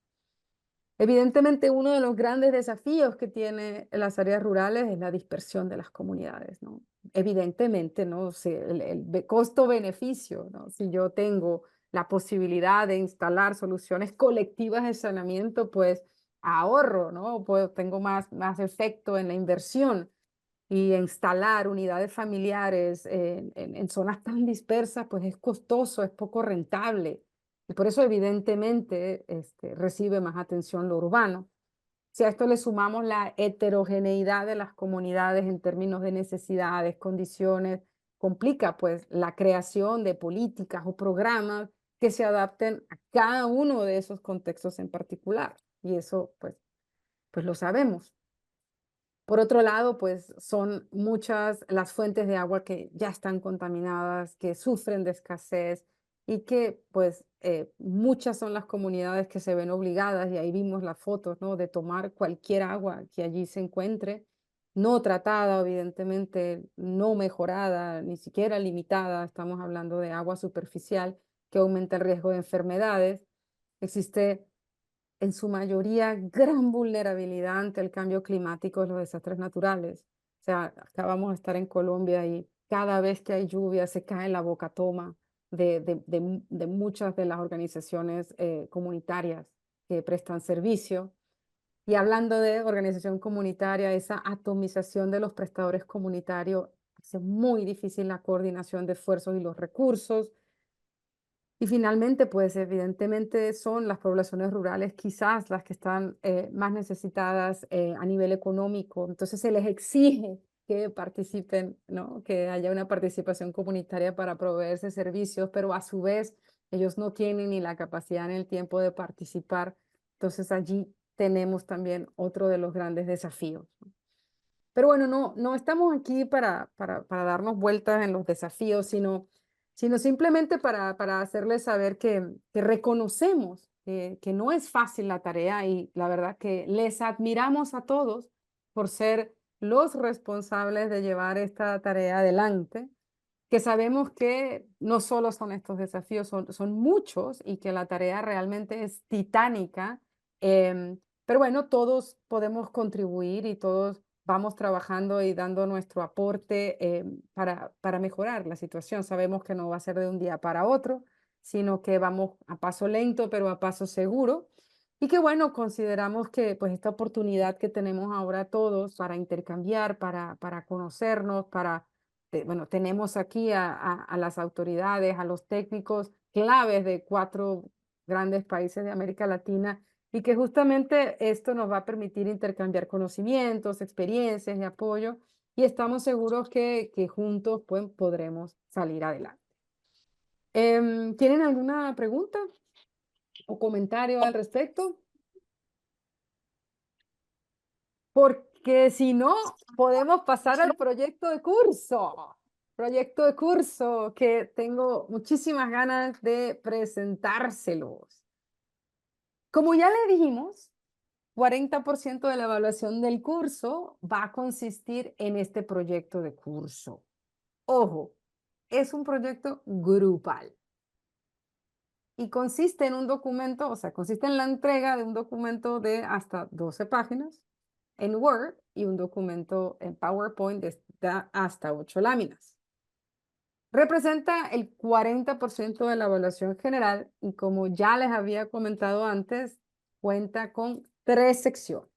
Evidentemente, uno de los grandes desafíos que tiene las áreas rurales es la dispersión de las comunidades, ¿no? Evidentemente, ¿no? Si el costo-beneficio, ¿no? Si yo tengo la posibilidad de instalar soluciones colectivas de saneamiento, pues ahorro, ¿no? Pues tengo más efecto en la inversión y instalar unidades familiares en zonas tan dispersas, pues es costoso, es poco rentable. Y por eso, evidentemente, recibe más atención lo urbano. Si a esto le sumamos la heterogeneidad de las comunidades en términos de necesidades, condiciones, complica pues la creación de políticas o programas que se adapten a cada uno de esos contextos en particular. Y eso pues lo sabemos. Por otro lado, pues son muchas las fuentes de agua que ya están contaminadas, que sufren de escasez y que pues muchas son las comunidades que se ven obligadas, y ahí vimos las fotos, ¿no? De tomar cualquier agua que allí se encuentre, no tratada, evidentemente, no mejorada, ni siquiera limitada, estamos hablando de agua superficial que aumenta el riesgo de enfermedades. Existe en su mayoría gran vulnerabilidad ante el cambio climático y los desastres naturales. O sea, acabamos de estar en Colombia y cada vez que hay lluvia se cae la boca toma de muchas de las organizaciones comunitarias que prestan servicio. Y hablando de organización comunitaria, esa atomización de los prestadores comunitarios hace muy difícil la coordinación de esfuerzos y los recursos. Y finalmente, pues evidentemente son las poblaciones rurales quizás las que están más necesitadas a nivel económico. Entonces se les exige que participen, ¿no? Que haya una participación comunitaria para proveerse servicios, pero a su vez ellos no tienen ni la capacidad ni el tiempo de participar. Entonces allí tenemos también otro de los grandes desafíos, ¿no? Pero bueno, no estamos aquí para darnos vueltas en los desafíos, sino simplemente para hacerles saber que reconocemos que no es fácil la tarea, y la verdad que les admiramos a todos por ser los responsables de llevar esta tarea adelante, que sabemos que no solo son estos desafíos, son muchos, y que la tarea realmente es titánica. Pero bueno, todos podemos contribuir y todos vamos trabajando y dando nuestro aporte para mejorar la situación. Sabemos que no va a ser de un día para otro, sino que vamos a paso lento, pero a paso seguro. Y que bueno, consideramos que pues esta oportunidad que tenemos ahora todos para intercambiar, para conocernos, bueno, tenemos aquí a las autoridades, a los técnicos claves de 4 grandes países de América Latina, y que justamente esto nos va a permitir intercambiar conocimientos, experiencias y apoyo, y estamos seguros que juntos pues, podremos salir adelante. ¿Tienen alguna pregunta o comentario al respecto? Porque si no, podemos pasar al proyecto de curso. proyecto de curso que tengo muchísimas ganas de presentárselos. Como ya le dijimos, 40% de la evaluación del curso va a consistir en este proyecto de curso. Ojo, es un proyecto grupal y consiste en un documento, o sea, consiste en la entrega de un documento de hasta 12 páginas en Word y un documento en PowerPoint de hasta 8 láminas. Representa el 40% de la evaluación general y como ya les había comentado antes, cuenta con 3 secciones.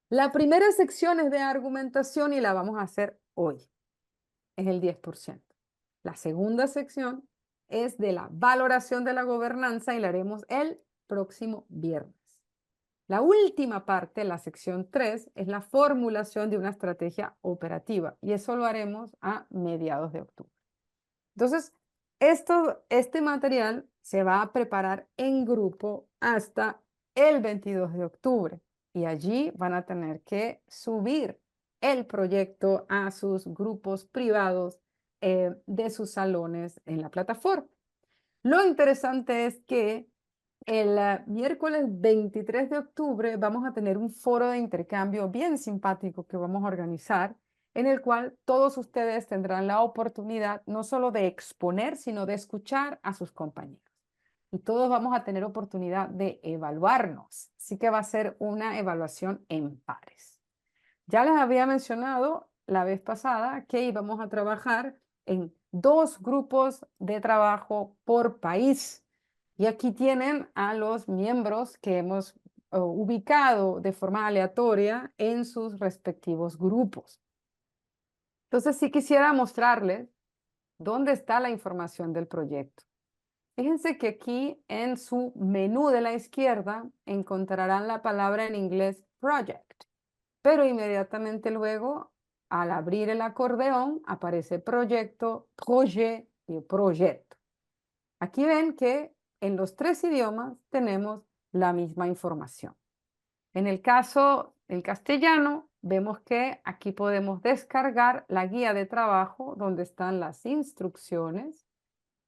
La primera sección es de argumentación y la vamos a hacer hoy. Es el 10%. La segunda sección es de la valoración de la gobernanza y la haremos el próximo viernes. La última parte, la sección 3, es la formulación de una estrategia operativa y eso lo haremos a mediados de octubre. Entonces, este material se va a preparar en grupo hasta el 22 de octubre y allí van a tener que subir el proyecto a sus grupos privados de sus salones en la plataforma. Lo interesante es que el miércoles 23 de octubre vamos a tener un foro de intercambio bien simpático que vamos a organizar, en el cual todos ustedes tendrán la oportunidad no solo de exponer, sino de escuchar a sus compañeros. Y todos vamos a tener oportunidad de evaluarnos. Así que va a ser una evaluación en pares. Ya les había mencionado la vez pasada que íbamos a trabajar en 2 grupos de trabajo por país. Y aquí tienen a los miembros que hemos ubicado de forma aleatoria en sus respectivos grupos. Entonces, sí quisiera mostrarles dónde está la información del proyecto. Fíjense que aquí en su menú de la izquierda encontrarán la palabra en inglés project, pero inmediatamente luego, al abrir el acordeón, aparece proyecto, projet y proyecto. Aquí ven que en los 3 idiomas tenemos la misma información. En el caso del castellano, vemos que aquí podemos descargar la guía de trabajo donde están las instrucciones.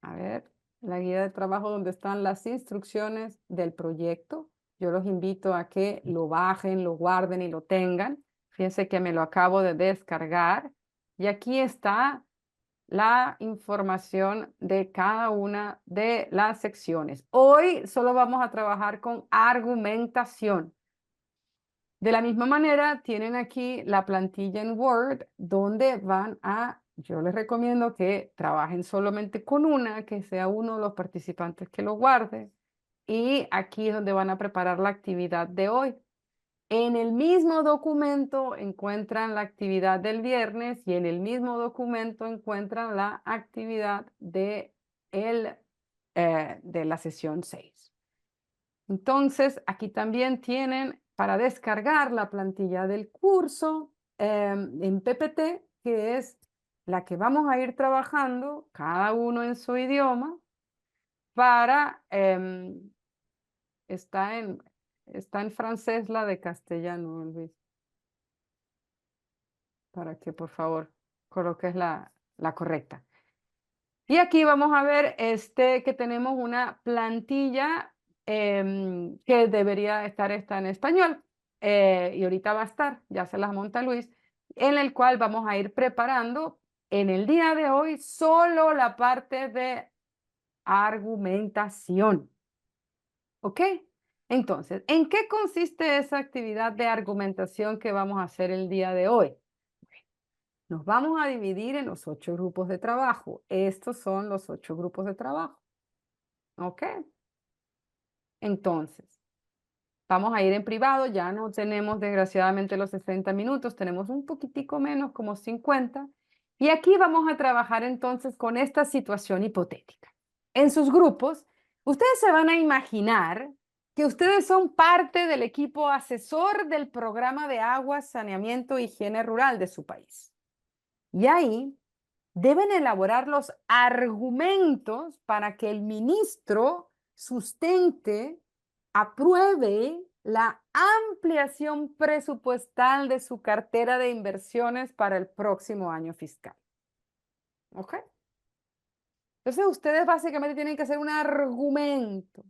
A ver, la guía de trabajo donde están las instrucciones del proyecto. Yo los invito a que lo bajen, lo guarden y lo tengan. Fíjense que me lo acabo de descargar. Y aquí está la información de cada una de las secciones. Hoy solo vamos a trabajar con argumentación. De la misma manera, tienen aquí la plantilla en Word donde yo les recomiendo que trabajen solamente con una, que sea uno de los participantes que lo guarde. Y aquí es donde van a preparar la actividad de hoy. En el mismo documento encuentran la actividad del viernes y en el mismo documento encuentran la actividad de la sesión 6. Entonces, aquí también tienen para descargar la plantilla del curso en PPT, que es la que vamos a ir trabajando, cada uno en su idioma, para, está en francés la de castellano, Luis, para que por favor coloques la correcta. Y aquí vamos a ver que tenemos una plantilla que debería estar en español y ahorita va a estar, ya se las monta Luis, en el cual vamos a ir preparando en el día de hoy solo la parte de argumentación. ¿Ok? Entonces, ¿en qué consiste esa actividad de argumentación que vamos a hacer el día de hoy? Nos vamos a dividir en los 8 grupos de trabajo. Estos son los 8 grupos de trabajo. ¿Ok? Entonces, vamos a ir en privado. Ya no tenemos desgraciadamente los 60 minutos. Tenemos un poquitico menos, como 50. Y aquí vamos a trabajar entonces con esta situación hipotética. En sus grupos, ustedes se van a imaginar que ustedes son parte del equipo asesor del programa de agua, saneamiento e higiene rural de su país. Y ahí deben elaborar los argumentos para que el ministro sustente, apruebe la ampliación presupuestal de su cartera de inversiones para el próximo año fiscal. ¿Ok? Entonces ustedes básicamente tienen que hacer un argumento.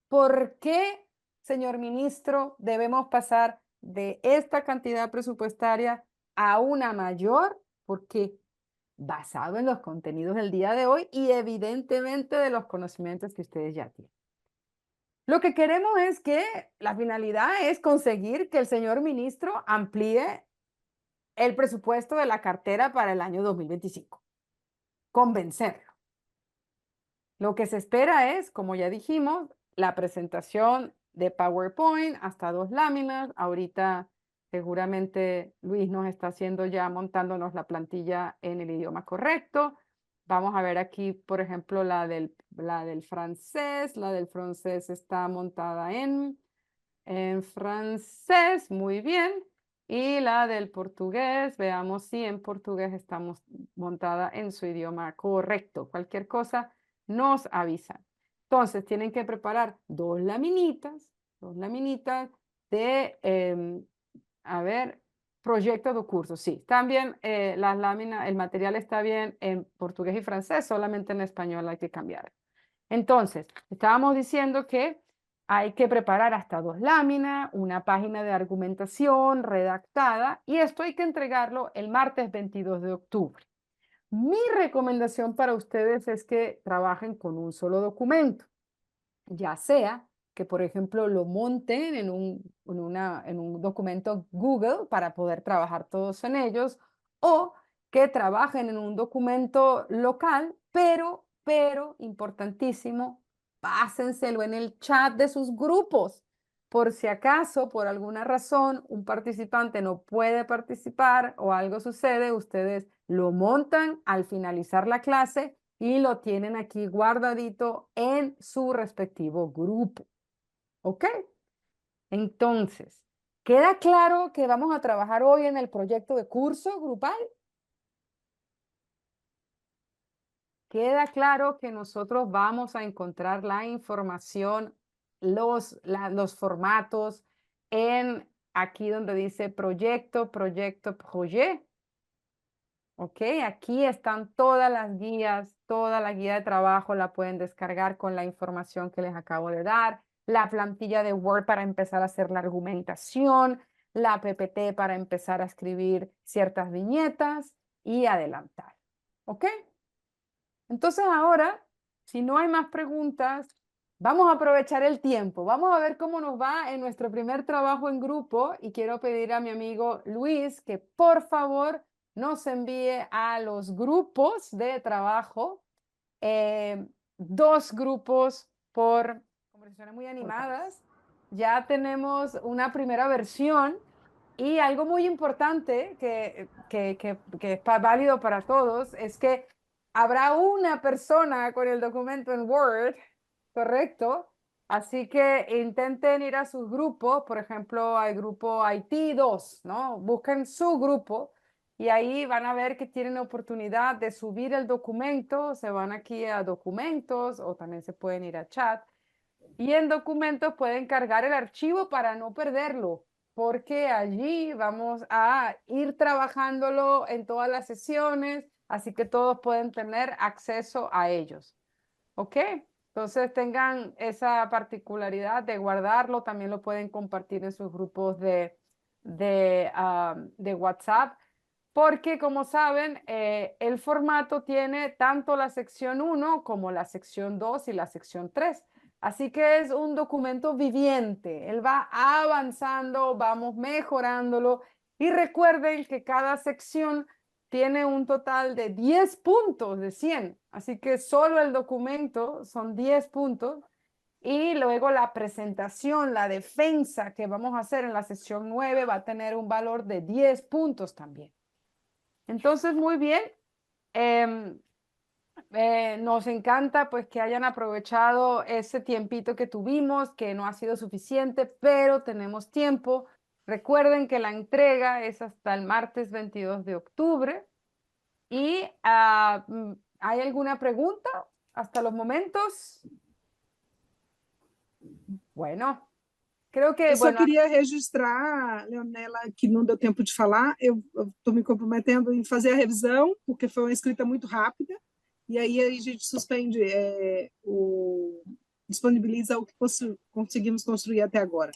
¿Por qué, señor ministro, debemos pasar de esta cantidad presupuestaria a una mayor? Porque basado en los contenidos del día de hoy y evidentemente de los conocimientos que ustedes ya tienen. Lo que queremos es que la finalidad es conseguir que el señor ministro amplíe el presupuesto de la cartera para el año 2025. Convencerlo. Lo que se espera es, como ya dijimos, la presentación de PowerPoint hasta 2 láminas. Ahorita seguramente Luis nos está haciendo ya montándonos la plantilla en el idioma correcto. Vamos a ver aquí, por ejemplo, la del francés. La del francés está montada en francés, muy bien. Y la del portugués, veamos si en portugués estamos montada en su idioma correcto. Cualquier cosa nos avisan. Entonces, tienen que preparar dos laminitas de, a ver, proyecto de curso. Sí, también las láminas, el material está bien en portugués y francés, solamente en español hay que cambiar. Entonces, estábamos diciendo que hay que preparar hasta 2 láminas, una página de argumentación redactada y esto hay que entregarlo el martes 22 de octubre. Mi recomendación para ustedes es que trabajen con un solo documento, ya sea que, por ejemplo, lo monten en un documento Google para poder trabajar todos en ellos o que trabajen en un documento local, pero importantísimo, pásenselo en el chat de sus grupos. Por si acaso, por alguna razón, un participante no puede participar o algo sucede, ustedes lo montan al finalizar la clase y lo tienen aquí guardadito en su respectivo grupo. ¿Ok? Entonces, ¿queda claro que vamos a trabajar hoy en el proyecto de curso grupal? Queda claro que nosotros vamos a encontrar la información, los formatos en aquí donde dice proyecto, proyecto. Ok, aquí están todas las guías, toda la guía de trabajo la pueden descargar con la información que les acabo de dar, la plantilla de Word para empezar a hacer la argumentación, la PPT para empezar a escribir ciertas viñetas y adelantar. ¿Ok? Entonces ahora, si no hay más preguntas, vamos a aprovechar el tiempo. Vamos a ver cómo nos va en nuestro primer trabajo en grupo y quiero pedir a mi amigo Luis que por favor nos envíe a los grupos de trabajo 2 grupos por conversaciones muy animadas. Ya tenemos una primera versión y algo muy importante que es válido para todos es que habrá una persona con el documento en Word, ¿correcto? Así que intenten ir a sus grupos, por ejemplo, al grupo IT 2, ¿no? Busquen su grupo y ahí van a ver que tienen la oportunidad de subir el documento, se van aquí a documentos o también se pueden ir a chat y en documentos pueden cargar el archivo para no perderlo, porque allí vamos a ir trabajándolo en todas las sesiones, así que todos pueden tener acceso a ellos. ¿Ok? Entonces tengan esa particularidad de guardarlo, también lo pueden compartir en sus grupos de WhatsApp, porque como saben, el formato tiene tanto la sección 1 como la sección 2 y la sección 3. Así que es un documento viviente, él va avanzando, vamos mejorándolo y recuerden que cada sección tiene un total de 10 puntos de 100, así que solo el documento son 10 puntos y luego la presentación, la defensa que vamos a hacer en la sesión 9 va a tener un valor de 10 puntos también. Entonces, muy bien. Nos encanta pues que hayan aprovechado ese tiempito que tuvimos, que no ha sido suficiente, pero tenemos tiempo. Recuerden que la entrega es hasta el martes 22 de octubre. ¿Y hay alguna pregunta hasta los momentos? Bueno, Creo que, Eu só bueno, queria registrar, Leonela, que não deu tempo de falar, eu estou me comprometendo em fazer a revisão, porque foi uma escrita muito rápida, e aí a gente suspende, disponibiliza o que conseguimos construir até agora.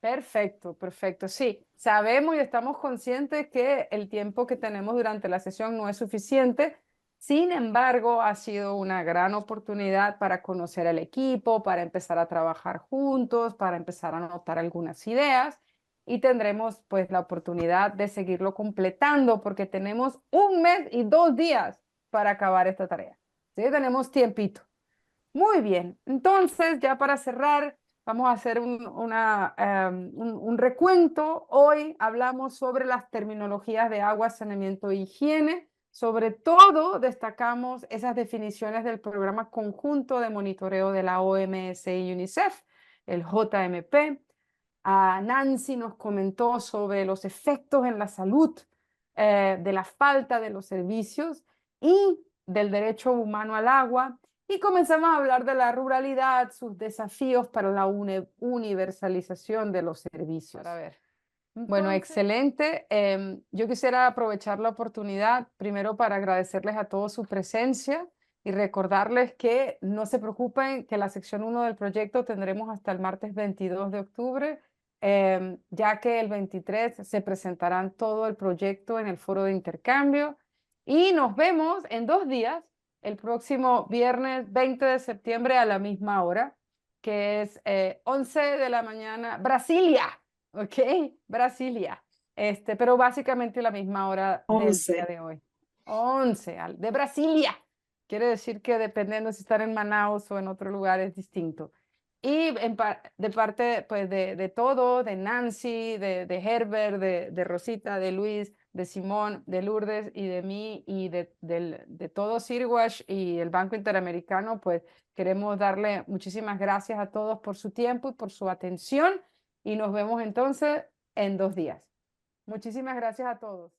perfecto, perfecto. Sí, sabemos y estamos conscientes que el tiempo que tenemos durante la sesión no es suficiente. Sin embargo, ha sido una gran oportunidad para conocer al equipo, para empezar a trabajar juntos, para empezar a anotar algunas ideas y tendremos pues la oportunidad de seguirlo completando porque tenemos 1 mes y 2 días para acabar esta tarea. ¿Sí? Tenemos tiempito. Muy bien, entonces ya para cerrar, vamos a hacer un recuento. Hoy hablamos sobre las terminologías de agua, saneamiento e higiene. Sobre todo destacamos esas definiciones del programa conjunto de monitoreo de la OMS y UNICEF, el JMP. Nancy nos comentó sobre los efectos en la salud de la falta de los servicios y del derecho humano al agua. Y comenzamos a hablar de la ruralidad, sus desafíos para la universalización de los servicios. A ver. Bueno, excelente. Yo quisiera aprovechar la oportunidad primero para agradecerles a todos su presencia y recordarles que no se preocupen, que la sección 1 del proyecto tendremos hasta el martes 22 de octubre, ya que el 23 se presentarán todo el proyecto en el foro de intercambio y nos vemos en 2 días, el próximo viernes 20 de septiembre a la misma hora, que es 11 de la mañana, Brasilia. Ok, Brasilia. Pero básicamente la misma hora del 11. día de hoy. 11, de Brasilia. Quiere decir que dependiendo si están en Manaus o en otro lugar es distinto. Y de parte pues, de todo, de Nancy, de Herbert, de Rosita, de Luis, de Simón, de Lourdes y de mí y de todo Sirwash y el Banco Interamericano, pues queremos darle muchísimas gracias a todos por su tiempo y por su atención y nos vemos entonces en 2 días. Muchísimas gracias a todos.